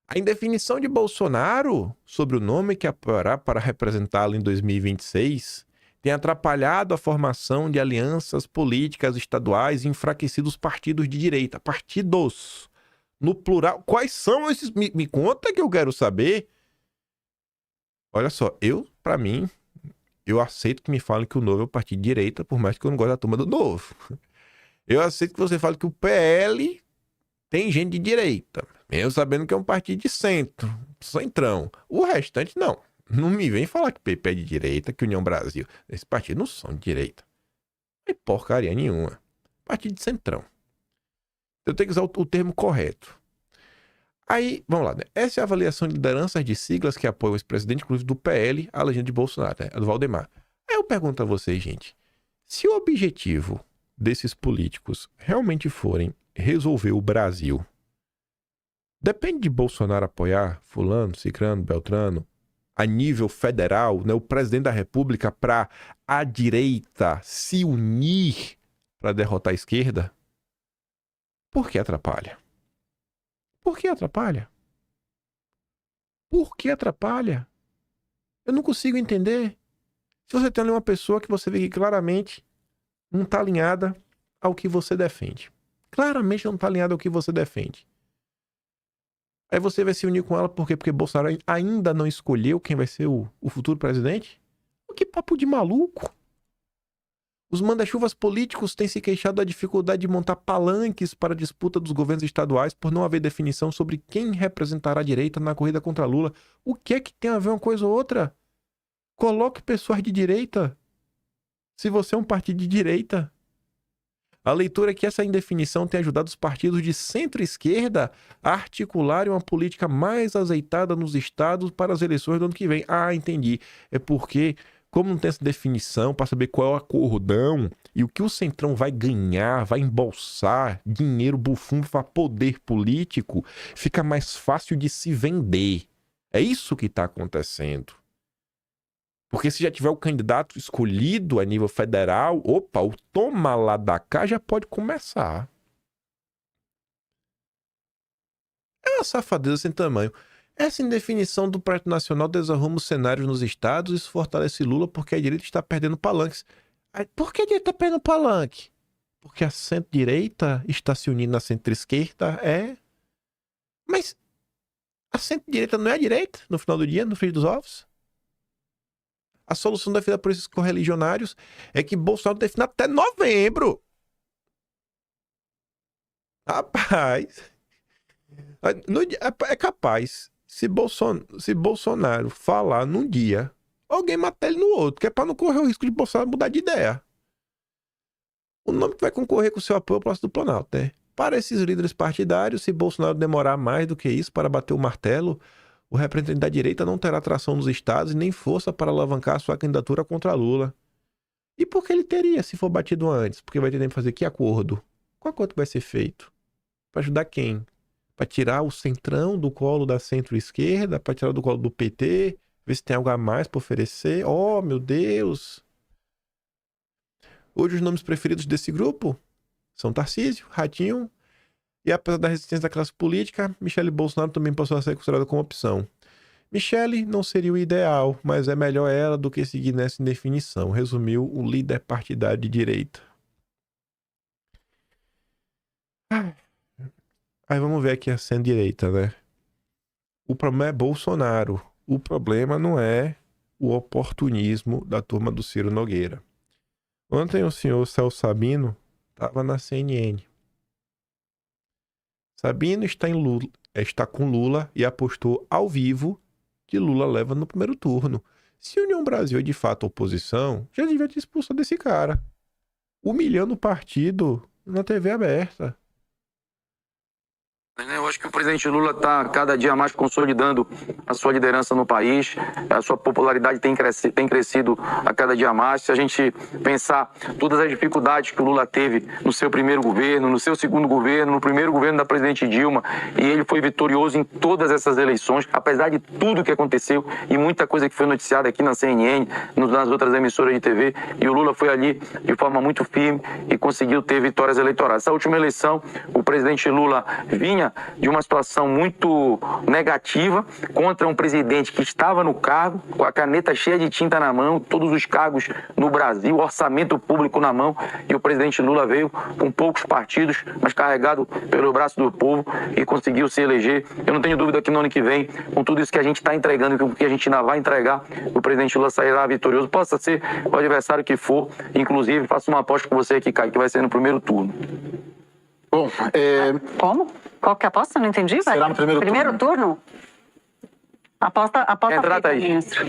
A indefinição de Bolsonaro sobre o nome que apoiará para representá-lo em 2026 tem atrapalhado a formação de alianças políticas estaduais e enfraquecido os partidos de direita. Partidos, no plural. Quais são esses? Me conta que eu quero saber. Olha só, pra mim, eu aceito que me falem que o Novo é o partido de direita, por mais que eu não goste da turma do Novo. Eu aceito que você fale que o PL tem gente de direita, mesmo sabendo que é um partido de centrão. O restante, não. Não me vem falar que PP é de direita, que União Brasil. Esses partidos não são de direita. Não é porcaria nenhuma. Partido de centrão. Eu tenho que usar o termo correto. Aí, vamos lá, né? Essa é a avaliação de lideranças de siglas que apoiam esse presidente, inclusive do PL, a legenda de Bolsonaro, né? A do Valdemar. Aí eu pergunto a vocês, gente, se o objetivo desses políticos realmente forem resolver o Brasil, depende de Bolsonaro apoiar fulano, cicrano, beltrano, a nível federal, né? O presidente da República para a direita se unir para derrotar a esquerda? Por que atrapalha? Por que atrapalha? Por que atrapalha? Eu não consigo entender. Se você tem ali uma pessoa que você vê que claramente não está alinhada ao que você defende. Claramente não está alinhada ao que você defende. Aí você vai se unir com ela por quê? Porque Bolsonaro ainda não escolheu quem vai ser o futuro presidente? Que papo de maluco! Os manda-chuvas políticos têm se queixado da dificuldade de montar palanques para a disputa dos governos estaduais por não haver definição sobre quem representará a direita na corrida contra Lula. O que é que tem a ver uma coisa ou outra? Coloque pessoas de direita. Se você é um partido de direita. A leitura é que essa indefinição tem ajudado os partidos de centro-esquerda a articularem uma política mais azeitada nos estados para as eleições do ano que vem. Ah, entendi. É porque Como não tem essa definição para saber qual é o acordão e o que o Centrão vai ganhar, vai embolsar dinheiro bufunfo para poder político, fica mais fácil de se vender. É isso que está acontecendo. Porque se já tiver o candidato escolhido a nível federal, opa, o toma lá da cá já pode começar. É uma safadeza sem tamanho. Essa indefinição do Projeto Nacional desarruma os cenários nos estados e isso fortalece Lula porque a direita está perdendo palanques. Por que a direita está perdendo palanque? Porque a centro-direita está se unindo à centro-esquerda, Mas a centro-direita não é a direita, no final do dia, no frio dos ovos? A solução defendida por esses correligionários é que Bolsonaro defina até novembro. Rapaz, é capaz... Se Bolsonaro falar num dia, alguém mata ele no outro, que é para não correr o risco de Bolsonaro mudar de ideia. O nome que vai concorrer com o seu apoio é o próximo do Planalto, né? Para esses líderes partidários, se Bolsonaro demorar mais do que isso para bater o martelo, o representante da direita não terá tração nos estados e nem força para alavancar sua candidatura contra Lula. E por que ele teria, se for batido antes? Porque vai ter tempo de fazer que acordo? Qual acordo vai ser feito? Para ajudar quem? Para tirar o centrão do colo da centro-esquerda, para tirar do colo do PT, ver se tem algo a mais para oferecer. Oh, meu Deus! Hoje os nomes preferidos desse grupo são Tarcísio, Ratinho, e apesar da resistência da classe política, Michele Bolsonaro também passou a ser considerada como opção. Michele não seria o ideal, mas é melhor ela do que seguir nessa indefinição, resumiu o líder partidário de direita. Aí vamos ver aqui a centro-direita, né? O problema é Bolsonaro. O problema não é o oportunismo da turma do Ciro Nogueira. Ontem o senhor Celso Sabino estava na CNN. Sabino está com Lula e apostou ao vivo que Lula leva no primeiro turno. Se a União Brasil é de fato oposição, já devia ter expulsado desse cara. Humilhando o partido na TV aberta. Eu acho que o presidente Lula está cada dia mais consolidando a sua liderança no país, a sua popularidade tem crescido a cada dia mais. Se a gente pensar todas as dificuldades que o Lula teve no seu primeiro governo, no seu segundo governo, no primeiro governo da presidente Dilma, e ele foi vitorioso em todas essas eleições, apesar de tudo que aconteceu e muita coisa que foi noticiada aqui na CNN, nas outras emissoras de TV, e o Lula foi ali de forma muito firme e conseguiu ter vitórias eleitorais. Essa última eleição, o presidente Lula vinha de uma situação muito negativa contra um presidente que estava no cargo, com a caneta cheia de tinta na mão, todos os cargos no Brasil, orçamento público na mão, e o presidente Lula veio com poucos partidos, mas carregado pelo braço do povo e conseguiu se eleger. Eu não tenho dúvida que no ano que vem, com tudo isso que a gente está entregando e com o que a gente ainda vai entregar, o presidente Lula sairá vitorioso, possa ser o adversário que for. Inclusive, faço uma aposta com você aqui, Caio, que vai ser no primeiro turno. Bom, Como? Qual que é a aposta? Não entendi. Será no primeiro turno? Aposta Entrada feita, aí. ministro.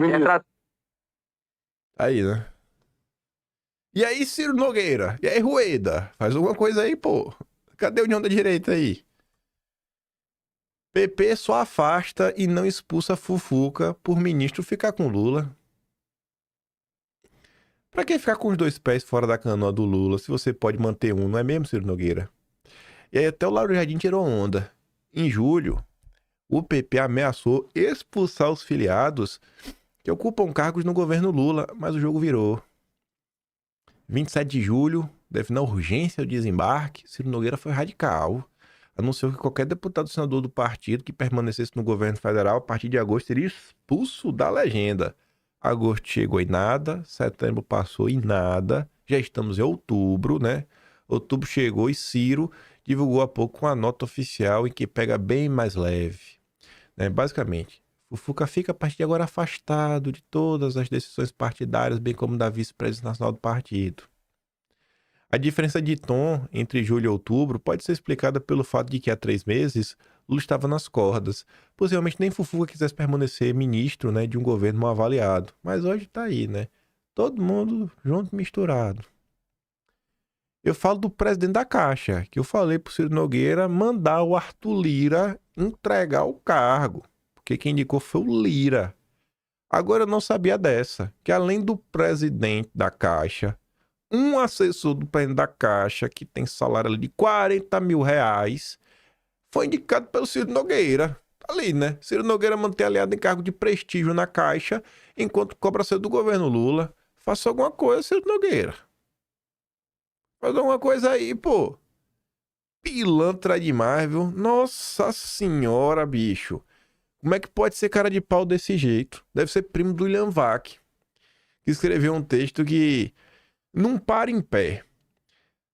Entrada. Aí, né? E aí, Ciro Nogueira? E aí, Rueda? Faz alguma coisa aí, pô. Cadê a União da Direita aí? PP só afasta e não expulsa Fufuca por ministro ficar com Lula. Pra que ficar com os dois pés fora da canoa do Lula se você pode manter um, não é mesmo, Ciro Nogueira? E aí até o Lauro Jardim tirou onda. Em julho, o PP ameaçou expulsar os filiados que ocupam cargos no governo Lula, mas o jogo virou. 27 de julho, definiu a urgência do desembarque, Ciro Nogueira foi radical. Anunciou que qualquer deputado senador do partido que permanecesse no governo federal a partir de agosto seria expulso da legenda. Agosto chegou e nada, setembro passou e nada, já estamos em outubro, né? Outubro chegou e Ciro divulgou há pouco uma nota oficial em que pega bem mais leve, né? Basicamente, Fufuca fica a partir de agora afastado de todas as decisões partidárias, bem como da vice-presidência nacional do partido. A diferença de tom entre julho e outubro pode ser explicada pelo fato de que há 3 meses Lula estava nas cordas. Possivelmente nem Fufuca quisesse permanecer ministro, né, de um governo mal avaliado. Mas hoje tá aí, né? Todo mundo junto, misturado. Eu falo do presidente da Caixa, que eu falei pro Ciro Nogueira mandar o Arthur Lira entregar o cargo. Porque quem indicou foi o Lira. Agora eu não sabia dessa, que além do presidente da Caixa, um assessor do presidente da Caixa, que tem salário ali de 40 mil reais, foi indicado pelo Ciro Nogueira. Ali, né? Ciro Nogueira mantém aliado em cargo de prestígio na Caixa, enquanto cobra ser do governo Lula. Faça alguma coisa, Ciro Nogueira. Faz alguma coisa aí, pô. Pilantra demais, viu? Nossa senhora, bicho. Como é que pode ser cara de pau desse jeito? Deve ser primo do William Vac, que escreveu um texto que não para em pé.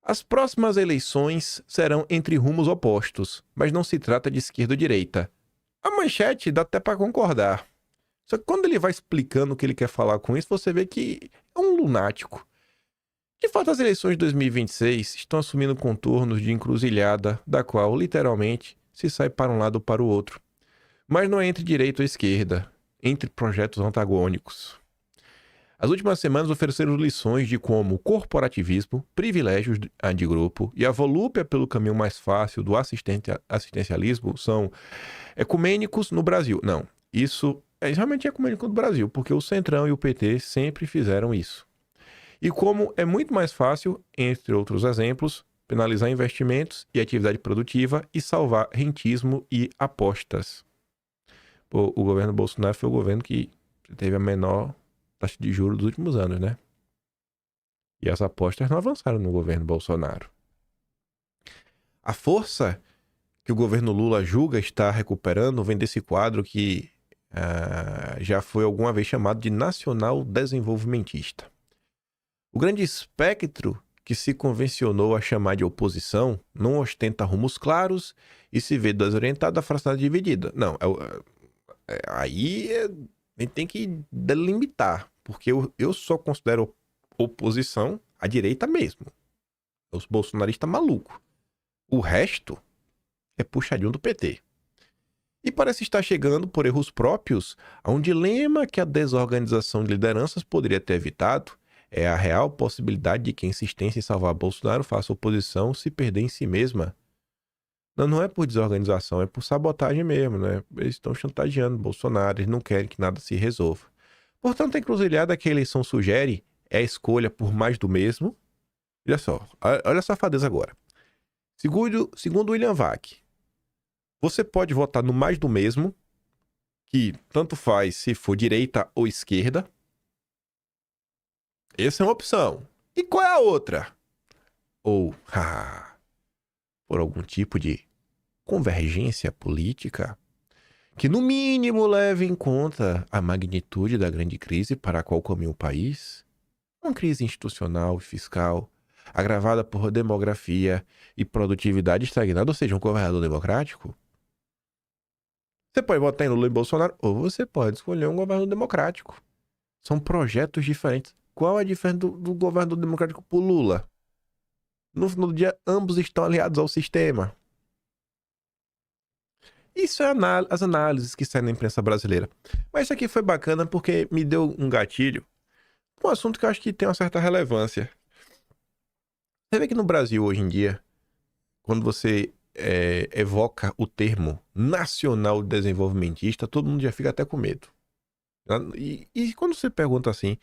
As próximas eleições serão entre rumos opostos, mas não se trata de esquerda ou direita. A manchete dá até para concordar. Só que quando ele vai explicando o que ele quer falar com isso, você vê que é um lunático. De fato, as eleições de 2026 estão assumindo contornos de encruzilhada, da qual, literalmente, se sai para um lado ou para o outro. Mas não é entre direita ou esquerda, entre projetos antagônicos. As últimas semanas ofereceram lições de como o corporativismo, privilégios de grupo e a volúpia pelo caminho mais fácil do assistencialismo são ecumênicos no Brasil. Não, isso é realmente ecumênico no Brasil, porque o Centrão e o PT sempre fizeram isso. E como é muito mais fácil, entre outros exemplos, penalizar investimentos e atividade produtiva e salvar rentismo e apostas. Pô, o governo Bolsonaro foi o governo que teve a menor taxa de juros dos últimos anos, né? E as apostas não avançaram no governo Bolsonaro. A força que o governo Lula julga estar recuperando vem desse quadro que já foi alguma vez chamado de nacional desenvolvimentista. O grande espectro que se convencionou a chamar de oposição não ostenta rumos claros e se vê desorientado, afastado, dividida. Não, aí a gente tem que delimitar, porque eu só considero oposição à direita mesmo. Os bolsonaristas malucos. O resto é puxadinho do PT. E parece estar chegando, por erros próprios, a um dilema que a desorganização de lideranças poderia ter evitado. É a real possibilidade de que a insistência em salvar Bolsonaro faça oposição se perder em si mesma. Não é por desorganização, é por sabotagem mesmo, né? Eles estão chantageando Bolsonaro, eles não querem que nada se resolva. Portanto, a encruzilhada que a eleição sugere é a escolha por mais do mesmo. Olha só, olha a safadeza agora. Segundo William Vac, você pode votar no mais do mesmo, que tanto faz se for direita ou esquerda. Essa é uma opção. E qual é a outra? Ou, por algum tipo de convergência política que no mínimo leve em conta a magnitude da grande crise para a qual caminha o país, uma crise institucional e fiscal agravada por demografia e produtividade estagnada, ou seja, um governador democrático. Você pode votar em Lula e Bolsonaro ou você pode escolher um governador democrático. São projetos diferentes. Qual é a diferença do governador democrático por Lula? No final do dia, ambos estão aliados ao sistema. Isso é as análises que saem na imprensa brasileira. Mas isso aqui foi bacana porque me deu um gatilho. Um assunto que eu acho que tem uma certa relevância. Você vê que no Brasil, hoje em dia, quando você evoca o termo nacional desenvolvimentista, todo mundo já fica até com medo. E quando você pergunta assim,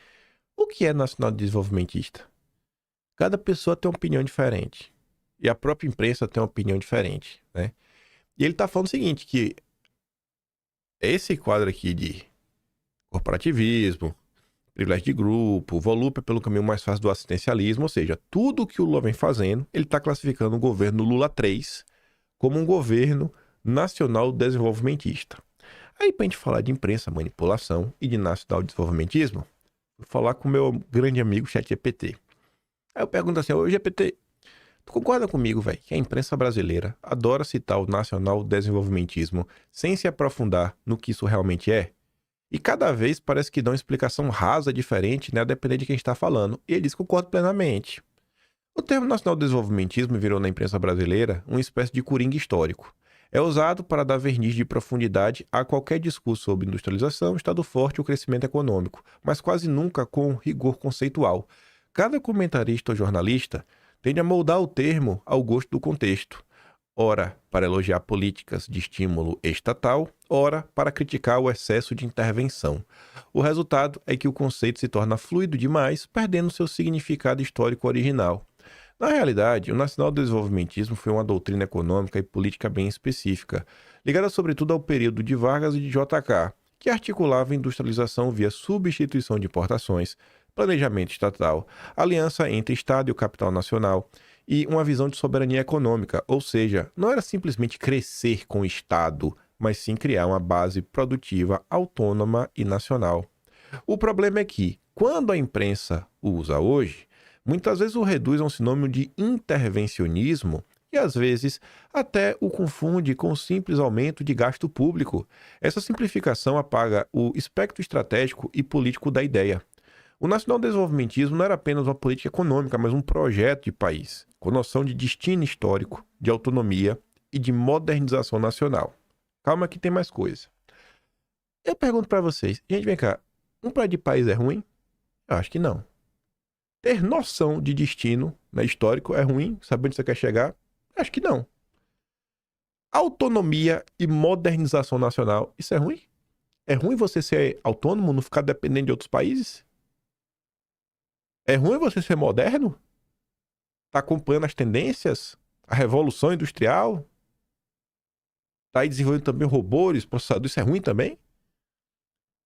o que é nacional desenvolvimentista? Cada pessoa tem uma opinião diferente. E a própria imprensa tem uma opinião diferente, né? E ele está falando o seguinte, que esse quadro aqui de corporativismo, privilégio de grupo, volúpia pelo caminho mais fácil do assistencialismo, ou seja, tudo que o Lula vem fazendo, ele está classificando o governo Lula 3 como um governo nacional desenvolvimentista. Aí, para a gente falar de imprensa, manipulação e de nacional desenvolvimentismo, vou falar com o meu grande amigo ChatGPT. Aí eu pergunto assim, ô GPT, tu concorda comigo, velho, que a imprensa brasileira adora citar o nacional desenvolvimentismo sem se aprofundar no que isso realmente é? E cada vez parece que dá uma explicação rasa diferente, né, a depender de quem está falando. E ele diz que concorda plenamente. O termo nacional desenvolvimentismo virou na imprensa brasileira uma espécie de coringa histórico. É usado para dar verniz de profundidade a qualquer discurso sobre industrialização, estado forte ou crescimento econômico, mas quase nunca com rigor conceitual. Cada comentarista ou jornalista tende a moldar o termo ao gosto do contexto. ora para elogiar políticas de estímulo estatal, ora para criticar o excesso de intervenção. O resultado é que o conceito se torna fluido demais, perdendo seu significado histórico original. Na realidade, o nacional-desenvolvimentismo foi uma doutrina econômica e política bem específica, ligada sobretudo ao período de Vargas e de JK, que articulava a industrialização via substituição de importações, planejamento estatal, aliança entre Estado e o capital nacional e uma visão de soberania econômica, ou seja, não era simplesmente crescer com o Estado, mas sim criar uma base produtiva autônoma e nacional. O problema é que, quando a imprensa o usa hoje, muitas vezes o reduz a um sinônimo de intervencionismo e, às vezes, até o confunde com o simples aumento de gasto público. Essa simplificação apaga o espectro estratégico e político da ideia. O nacional-desenvolvimentismo não era apenas uma política econômica, mas um projeto de país, com noção de destino histórico, de autonomia e de modernização nacional. Calma que tem mais coisa. Eu pergunto para vocês, gente, vem cá, um projeto de país é ruim? Eu acho que não. Ter noção de destino, né, histórico é ruim? Saber onde você quer chegar? Acho que não. Autonomia e modernização nacional, isso é ruim? É ruim você ser autônomo, não ficar dependendo de outros países? É ruim você ser moderno? Tá acompanhando as tendências? A revolução industrial? Tá aí desenvolvendo também robôs, processadores, isso é ruim também?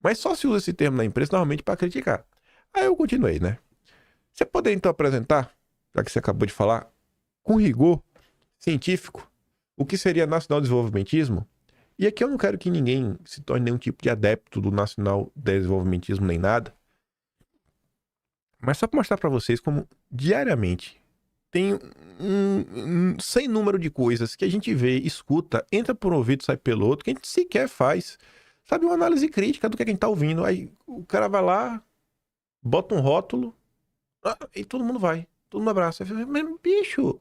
Mas só se usa esse termo na imprensa normalmente para criticar. Aí eu continuei, né? Você poderia então apresentar, já que você acabou de falar, com rigor científico, o que seria nacional-desenvolvimentismo? E aqui eu não quero que ninguém se torne nenhum tipo de adepto do nacional-desenvolvimentismo nem nada, mas só para mostrar para vocês como diariamente tem sem número de coisas que a gente vê, escuta, entra por um ouvido, sai pelo outro, que a gente sequer faz, sabe, uma análise crítica do que a gente tá ouvindo. Aí o cara vai lá, bota um rótulo, e todo mundo vai, todo mundo abraça. Mas, bicho,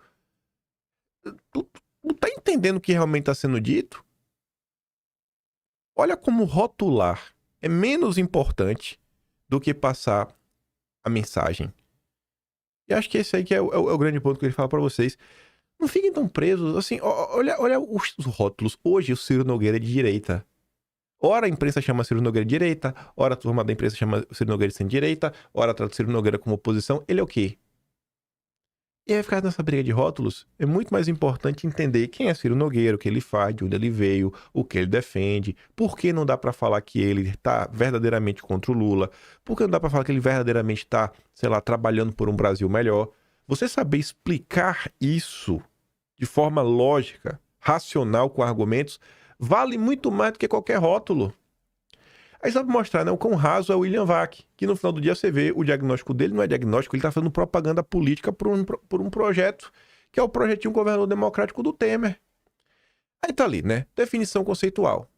tu tá entendendo o que realmente tá sendo dito? Olha como rotular é menos importante do que passar a mensagem. E acho que esse aí que é o grande ponto que ele fala para vocês. Não fiquem tão presos, assim, olha os rótulos. Hoje o Ciro Nogueira é de direita. Ora a imprensa chama Ciro Nogueira de direita, ora a turma da imprensa chama Ciro Nogueira de centro-direita, ora trata Ciro Nogueira como oposição. Ele é o quê? E aí ficar nessa briga de rótulos, é muito mais importante entender quem é Ciro Nogueira, o que ele faz, de onde ele veio, o que ele defende, por que não dá pra falar que ele está verdadeiramente contra o Lula, por que não dá pra falar que ele verdadeiramente está, sei lá, trabalhando por um Brasil melhor. Você saber explicar isso de forma lógica, racional, com argumentos, vale muito mais do que qualquer rótulo. Aí só pra mostrar, né, o quão raso é o William Vac, que no final do dia você vê o diagnóstico dele, não é diagnóstico, ele tá fazendo propaganda política por um projeto, que é o projetinho governador democrático do Temer. Aí tá ali, né, definição conceitual.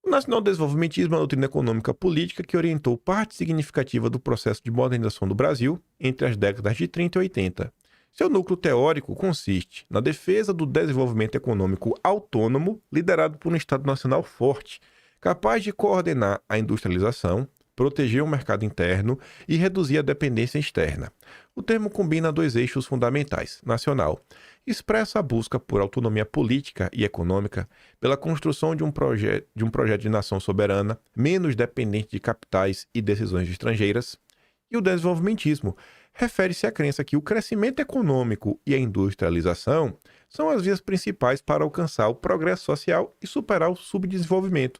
O nacional-desenvolvimentismo é uma doutrina econômica política que orientou parte significativa do processo de modernização do Brasil entre as décadas de 30 e 80. Seu núcleo teórico consiste na defesa do desenvolvimento econômico autônomo, liderado por um Estado nacional forte, capaz de coordenar a industrialização, proteger o mercado interno e reduzir a dependência externa. O termo combina dois eixos fundamentais: nacional, expressa a busca por autonomia política e econômica, pela construção de um projeto de nação soberana, menos dependente de capitais e decisões estrangeiras, e o desenvolvimentismo refere-se à crença que o crescimento econômico e a industrialização são as vias principais para alcançar o progresso social e superar o subdesenvolvimento.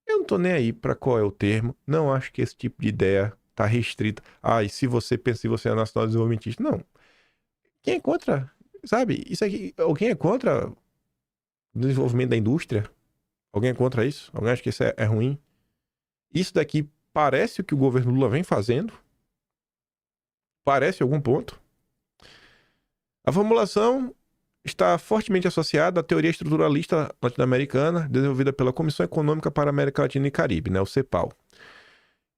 Eu não tô nem aí para qual é o termo, não acho que esse tipo de ideia tá restrita. E se você pensa que você é nacional desenvolvimentista, não. Quem é contra, sabe? Isso aqui, alguém é contra o desenvolvimento da indústria? Alguém é contra isso? Alguém acha que isso é ruim? Isso daqui parece o que o governo Lula vem fazendo? Parece algum ponto? A formulação está fortemente associada à teoria estruturalista latino-americana, desenvolvida pela Comissão Econômica para a América Latina e Caribe, né, o CEPAL.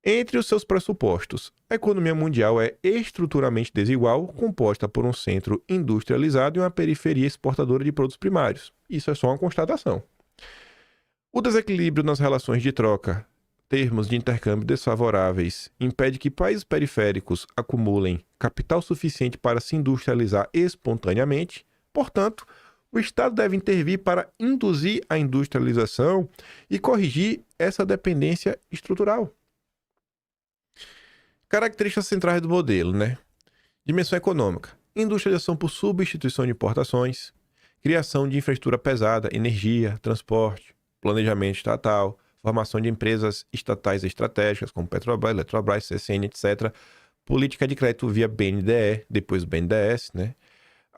Entre os seus pressupostos, a economia mundial é estruturalmente desigual, composta por um centro industrializado e uma periferia exportadora de produtos primários. Isso é só uma constatação. O desequilíbrio nas relações de troca, termos de intercâmbio desfavoráveis, impede que países periféricos acumulem capital suficiente para se industrializar espontaneamente, Portanto, o Estado deve intervir para induzir a industrialização e corrigir essa dependência estrutural. Características centrais do modelo, né? Dimensão econômica. Industrialização por substituição de importações, criação de infraestrutura pesada, energia, transporte, planejamento estatal, formação de empresas estatais estratégicas como Petrobras, Eletrobras, CSN, etc. Política de crédito via BNDE, depois BNDES, né?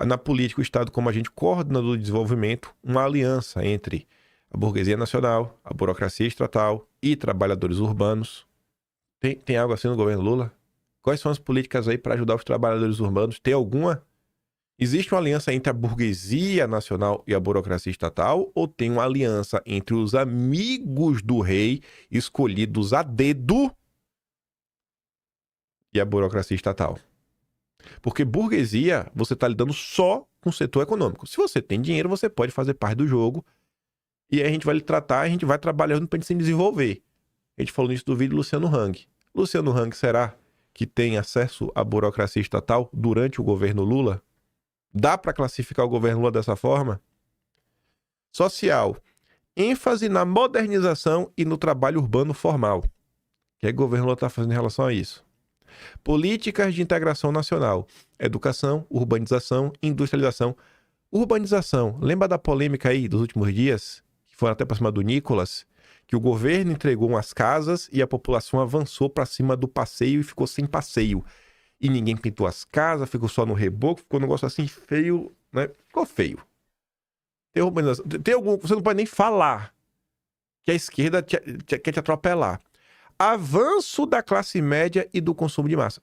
Na política, o Estado como agente coordenador do desenvolvimento, uma aliança entre a burguesia nacional, a burocracia estatal e trabalhadores urbanos. Tem algo assim no governo Lula? Quais são as políticas aí para ajudar os trabalhadores urbanos? Tem alguma? Existe uma aliança entre a burguesia nacional e a burocracia estatal? Ou tem uma aliança entre os amigos do rei, escolhidos a dedo, e a burocracia estatal? Porque burguesia, você está lidando só com o setor econômico. Se você tem dinheiro, você pode fazer parte do jogo. E aí a gente vai lhe tratar, a gente vai trabalhando para a gente se desenvolver. A gente falou nisso do vídeo do Luciano Hang. Luciano Hang, será que tem acesso à burocracia estatal durante o governo Lula? Dá para classificar o governo Lula dessa forma? Social. ênfase na modernização e no trabalho urbano formal. O que é que o governo Lula está fazendo em relação a isso? Políticas de integração nacional. Educação, urbanização, industrialização. Urbanização. Lembra da polêmica aí dos últimos dias? Que foram até para cima do Nicolas? Que o governo entregou umas casas e a população avançou para cima do passeio e ficou sem passeio. E ninguém pintou as casas, ficou só no reboco, ficou um negócio assim feio, né? Ficou feio. Tem urbanização. Tem algum... Você não pode nem falar que a esquerda quer te atropelar. Avanço da classe média e do consumo de massa.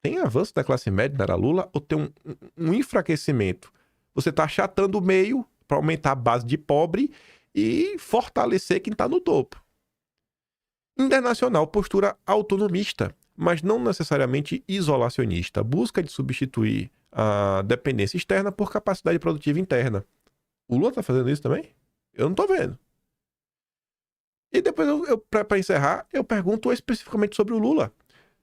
Tem avanço da classe média na era Lula ou tem um enfraquecimento? Você está achatando o meio para aumentar a base de pobre e fortalecer quem está no topo. Internacional, postura autonomista, mas não necessariamente isolacionista. Busca de substituir a dependência externa por capacidade produtiva interna. O Lula está fazendo isso também? Eu não estou vendo. E depois, para encerrar, eu pergunto especificamente sobre o Lula.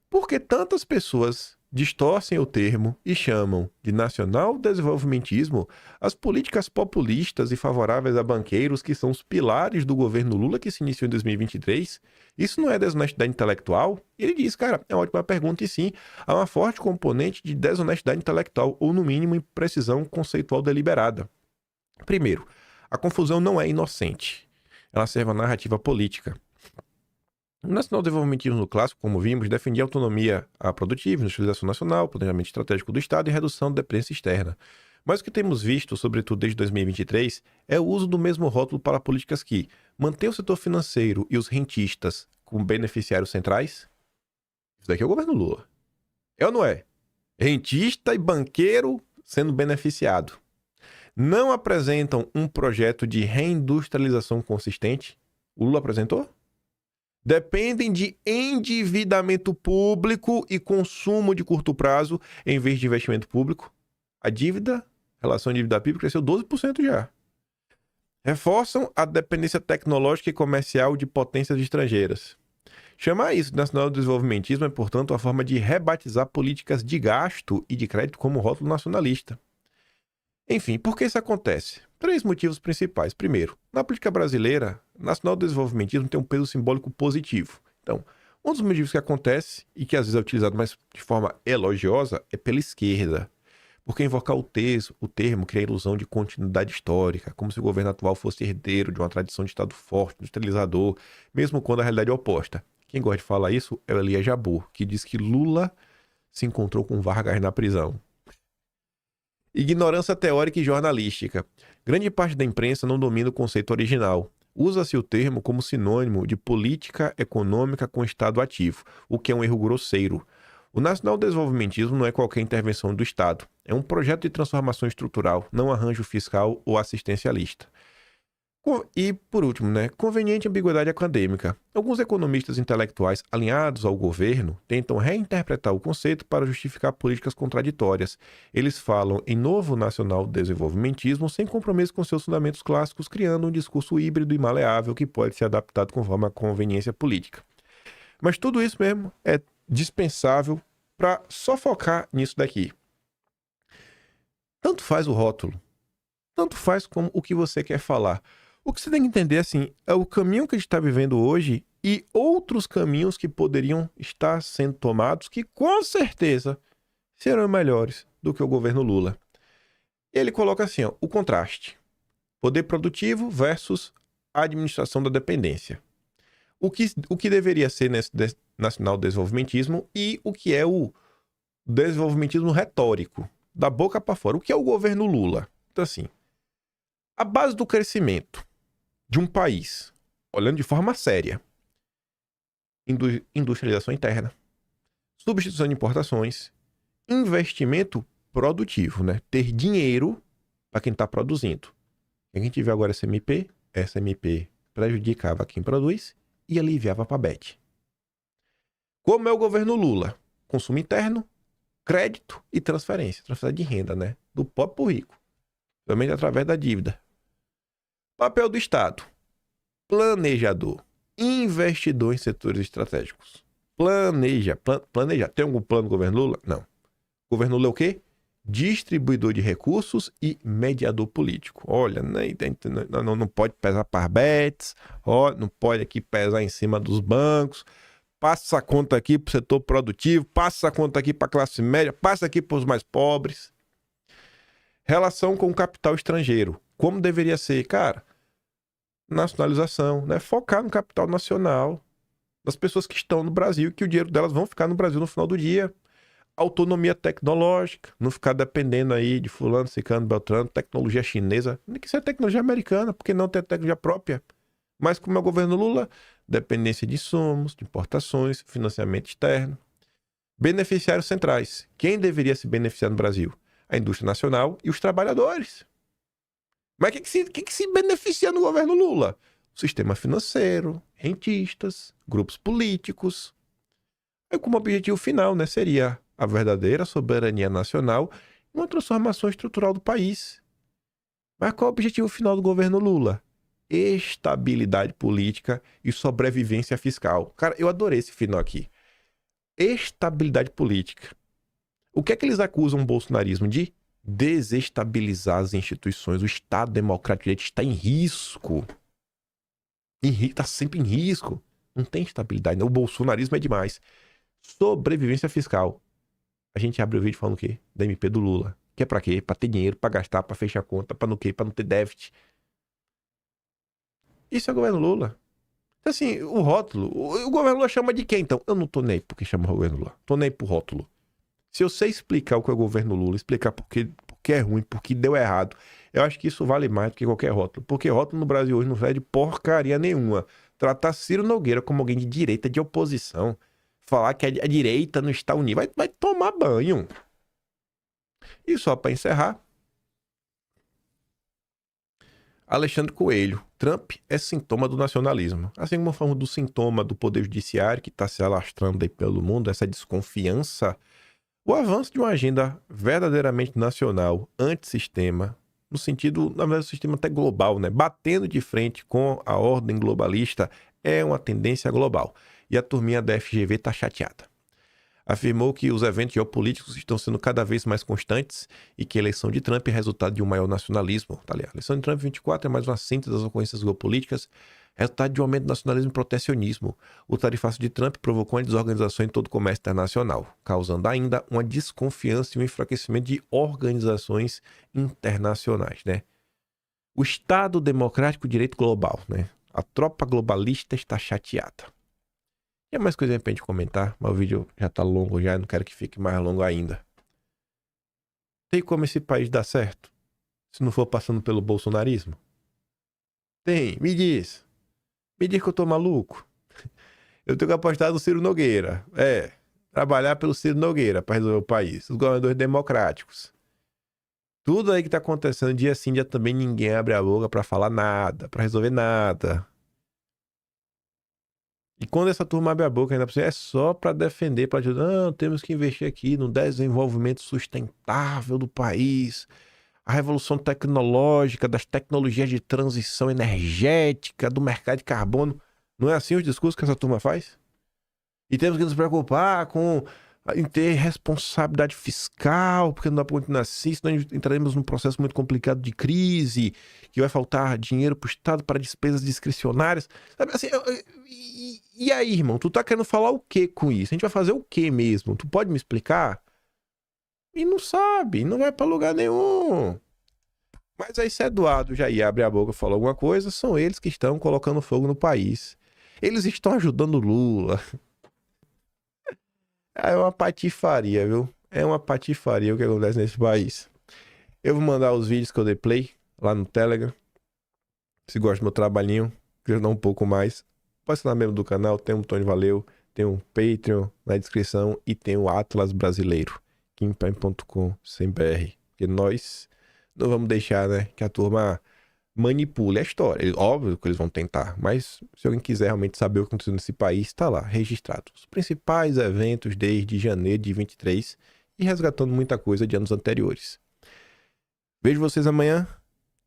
Por que tantas pessoas distorcem o termo e chamam de nacional-desenvolvimentismo as políticas populistas e favoráveis a banqueiros que são os pilares do governo Lula que se iniciou em 2023? Isso não é desonestidade intelectual? Ele diz, cara, é uma ótima pergunta e sim, há uma forte componente de desonestidade intelectual ou, no mínimo, imprecisão conceitual deliberada. Primeiro, a confusão não é inocente. Ela serve a narrativa política. O nacional-desenvolvimentismo no clássico, como vimos, defendia a autonomia produtiva, industrialização nacional, planejamento estratégico do Estado e redução da dependência externa. Mas o que temos visto, sobretudo desde 2023, é o uso do mesmo rótulo para políticas que mantêm o setor financeiro e os rentistas como beneficiários centrais. Isso daqui é o governo Lula. É ou não é? Rentista e banqueiro sendo beneficiado. Não apresentam um projeto de reindustrialização consistente? O Lula apresentou? Dependem de endividamento público e consumo de curto prazo em vez de investimento público. A dívida, relação dívida PIB, cresceu 12% já. Reforçam a dependência tecnológica e comercial de potências estrangeiras. Chamar isso de nacional-desenvolvimentismo é, portanto, a forma de rebatizar políticas de gasto e de crédito como rótulo nacionalista. Enfim, por que isso acontece? 3 motivos principais. Primeiro, na política brasileira, nacional-desenvolvimentismo tem um peso simbólico positivo. Então, um dos motivos que acontece, e que às vezes é utilizado mais de forma elogiosa, é pela esquerda. Porque invocar o termo cria a ilusão de continuidade histórica, como se o governo atual fosse herdeiro de uma tradição de Estado forte, industrializador, mesmo quando a realidade é oposta. Quem gosta de falar isso é o Elias Jabbour, que diz que Lula se encontrou com Vargas na prisão. Ignorância teórica e jornalística. Grande parte da imprensa não domina o conceito original. Usa-se o termo como sinônimo de política econômica com Estado ativo, o que é um erro grosseiro. O nacional-desenvolvimentismo não é qualquer intervenção do Estado. É um projeto de transformação estrutural, não arranjo fiscal ou assistencialista. E, por último, conveniente ambiguidade acadêmica. Alguns economistas intelectuais alinhados ao governo tentam reinterpretar o conceito para justificar políticas contraditórias. Eles falam em novo nacional-desenvolvimentismo sem compromisso com seus fundamentos clássicos, criando um discurso híbrido e maleável que pode ser adaptado conforme a conveniência política. Mas tudo isso mesmo é dispensável para só focar nisso daqui. Tanto faz o rótulo. Tanto faz como o que você quer falar. O que você tem que entender, assim, é o caminho que a gente está vivendo hoje e outros caminhos que poderiam estar sendo tomados que, com certeza, serão melhores do que o governo Lula. Ele coloca assim, ó, o contraste. Poder produtivo versus administração da dependência. O que deveria ser nesse nacional desenvolvimentismo e o que é o desenvolvimentismo retórico, da boca para fora. O que é o governo Lula? Então, assim, a base do crescimento de um país, olhando de forma séria, industrialização interna, substituição de importações, investimento produtivo, né? Ter dinheiro para quem está produzindo. A gente vê agora SMP, essa SMP prejudicava quem produz e aliviava para a BET. Como é o governo Lula? Consumo interno, crédito e transferência de renda, né? Do pobre para o rico. Também através da dívida. Papel do Estado. Planejador. Investidor em setores estratégicos. Planejar. Tem algum plano do governo Lula? Não. O governo Lula é o quê? Distribuidor de recursos e mediador político. Olha, não pode pesar para bets, não pode aqui pesar em cima dos bancos, passa a conta aqui para o setor produtivo, passa a conta aqui para a classe média, passa aqui para os mais pobres. Relação com o capital estrangeiro. Como deveria ser? Cara, nacionalização, né? Focar no capital nacional, das pessoas que estão no Brasil, que o dinheiro delas vão ficar no Brasil no final do dia. Autonomia tecnológica, não ficar dependendo aí de fulano, ciclano, beltrano, tecnologia chinesa, nem que seja tecnologia americana, porque não tem tecnologia própria. Mas como é o governo Lula, dependência de insumos, de importações, financiamento externo. Beneficiários centrais. Quem deveria se beneficiar no Brasil? A indústria nacional e os trabalhadores. Mas o que se beneficia no governo Lula? O sistema financeiro, rentistas, grupos políticos. Aí como objetivo final, né, seria a verdadeira soberania nacional e uma transformação estrutural do país. Mas qual é o objetivo final do governo Lula? Estabilidade política e sobrevivência fiscal. Cara, eu adorei esse final aqui. Estabilidade política. O que é que eles acusam o bolsonarismo de? Desestabilizar as instituições. O Estado Democrático de Direito está em risco. Está sempre em risco. Não tem estabilidade. Não. O bolsonarismo é demais. Sobrevivência fiscal. A gente abre o vídeo falando o quê? Da MP do Lula. Que é pra quê? Pra ter dinheiro, pra gastar, pra fechar a conta, pra não quê? Pra não ter déficit. Isso é o governo Lula. Então, assim, o rótulo... O governo Lula chama de quem, então? Eu não tô nem aí porque chama o governo Lula. Tô nem aí pro rótulo. Se eu sei explicar o que é o governo Lula, explicar porque é ruim, porque deu errado, eu acho que isso vale mais do que qualquer rótulo. Porque rótulo no Brasil hoje não serve de porcaria nenhuma. Tratar Ciro Nogueira como alguém de direita, de oposição... Falar que a direita não está unida. Vai tomar banho. E só para encerrar. Alexandre Coelho. Trump é sintoma do nacionalismo. Assim como falamos do sintoma do poder judiciário que está se alastrando aí pelo mundo, essa desconfiança. O avanço de uma agenda verdadeiramente nacional, antissistema, no sentido, na verdade, do sistema até global, né? Batendo de frente com a ordem globalista, é uma tendência global. E a turminha da FGV está chateada. Afirmou que os eventos geopolíticos estão sendo cada vez mais constantes e que a eleição de Trump é resultado de um maior nacionalismo. Tá ali, a eleição de Trump 24 é mais uma síntese das ocorrências geopolíticas, resultado de um aumento do nacionalismo e protecionismo. O tarifaço de Trump provocou uma desorganização em todo o comércio internacional, causando ainda uma desconfiança e um enfraquecimento de organizações internacionais, né? O Estado Democrático de Direito Global, né? A tropa globalista está chateada. E mais coisa pra gente comentar, mas o vídeo já tá longo já, eu não quero que fique mais longo ainda. Tem como esse país dar certo? Se não for passando pelo bolsonarismo? Tem, me diz. Me diz que eu tô maluco. Eu tenho que apostar no Ciro Nogueira. Trabalhar pelo Ciro Nogueira pra resolver o país. Os governadores democráticos. Tudo aí que tá acontecendo, dia sim, dia também, ninguém abre a boca pra falar nada, pra resolver nada. E quando essa turma abre a boca, ainda é só para defender, para dizer, não, temos que investir aqui no desenvolvimento sustentável do país, a revolução tecnológica, das tecnologias de transição energética, do mercado de carbono. Não é assim os discursos que essa turma faz? E temos que nos preocupar com em ter responsabilidade fiscal, porque não dá para continuar assim, senão entraremos num processo muito complicado de crise, que vai faltar dinheiro para o Estado para despesas discricionárias. Sabe, assim, e aí, irmão, tu tá querendo falar o que com isso? A gente vai fazer o que mesmo? Tu pode me explicar? E não sabe, não vai para lugar nenhum. Mas aí se Eduardo Jair abre a boca e fala alguma coisa, são eles que estão colocando fogo no país. Eles estão ajudando o Lula. É uma patifaria, viu? É uma patifaria o que acontece nesse país. Eu vou mandar os vídeos que eu dei play lá no Telegram. Se gosta do meu trabalhinho, quer ajudar um pouco mais, pode ser membro do canal, tem um botão de valeu, tem um Patreon na descrição e tem o Atlas Brasileiro, kimpem.com.br. Porque nós não vamos deixar, né, que a turma manipule a história. Óbvio que eles vão tentar, mas se alguém quiser realmente saber o que aconteceu nesse país, está lá, registrado. Os principais eventos desde janeiro de 23 e resgatando muita coisa de anos anteriores. Vejo vocês amanhã.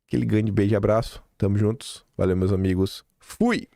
Aquele grande beijo e abraço. Tamo juntos. Valeu, meus amigos. Fui!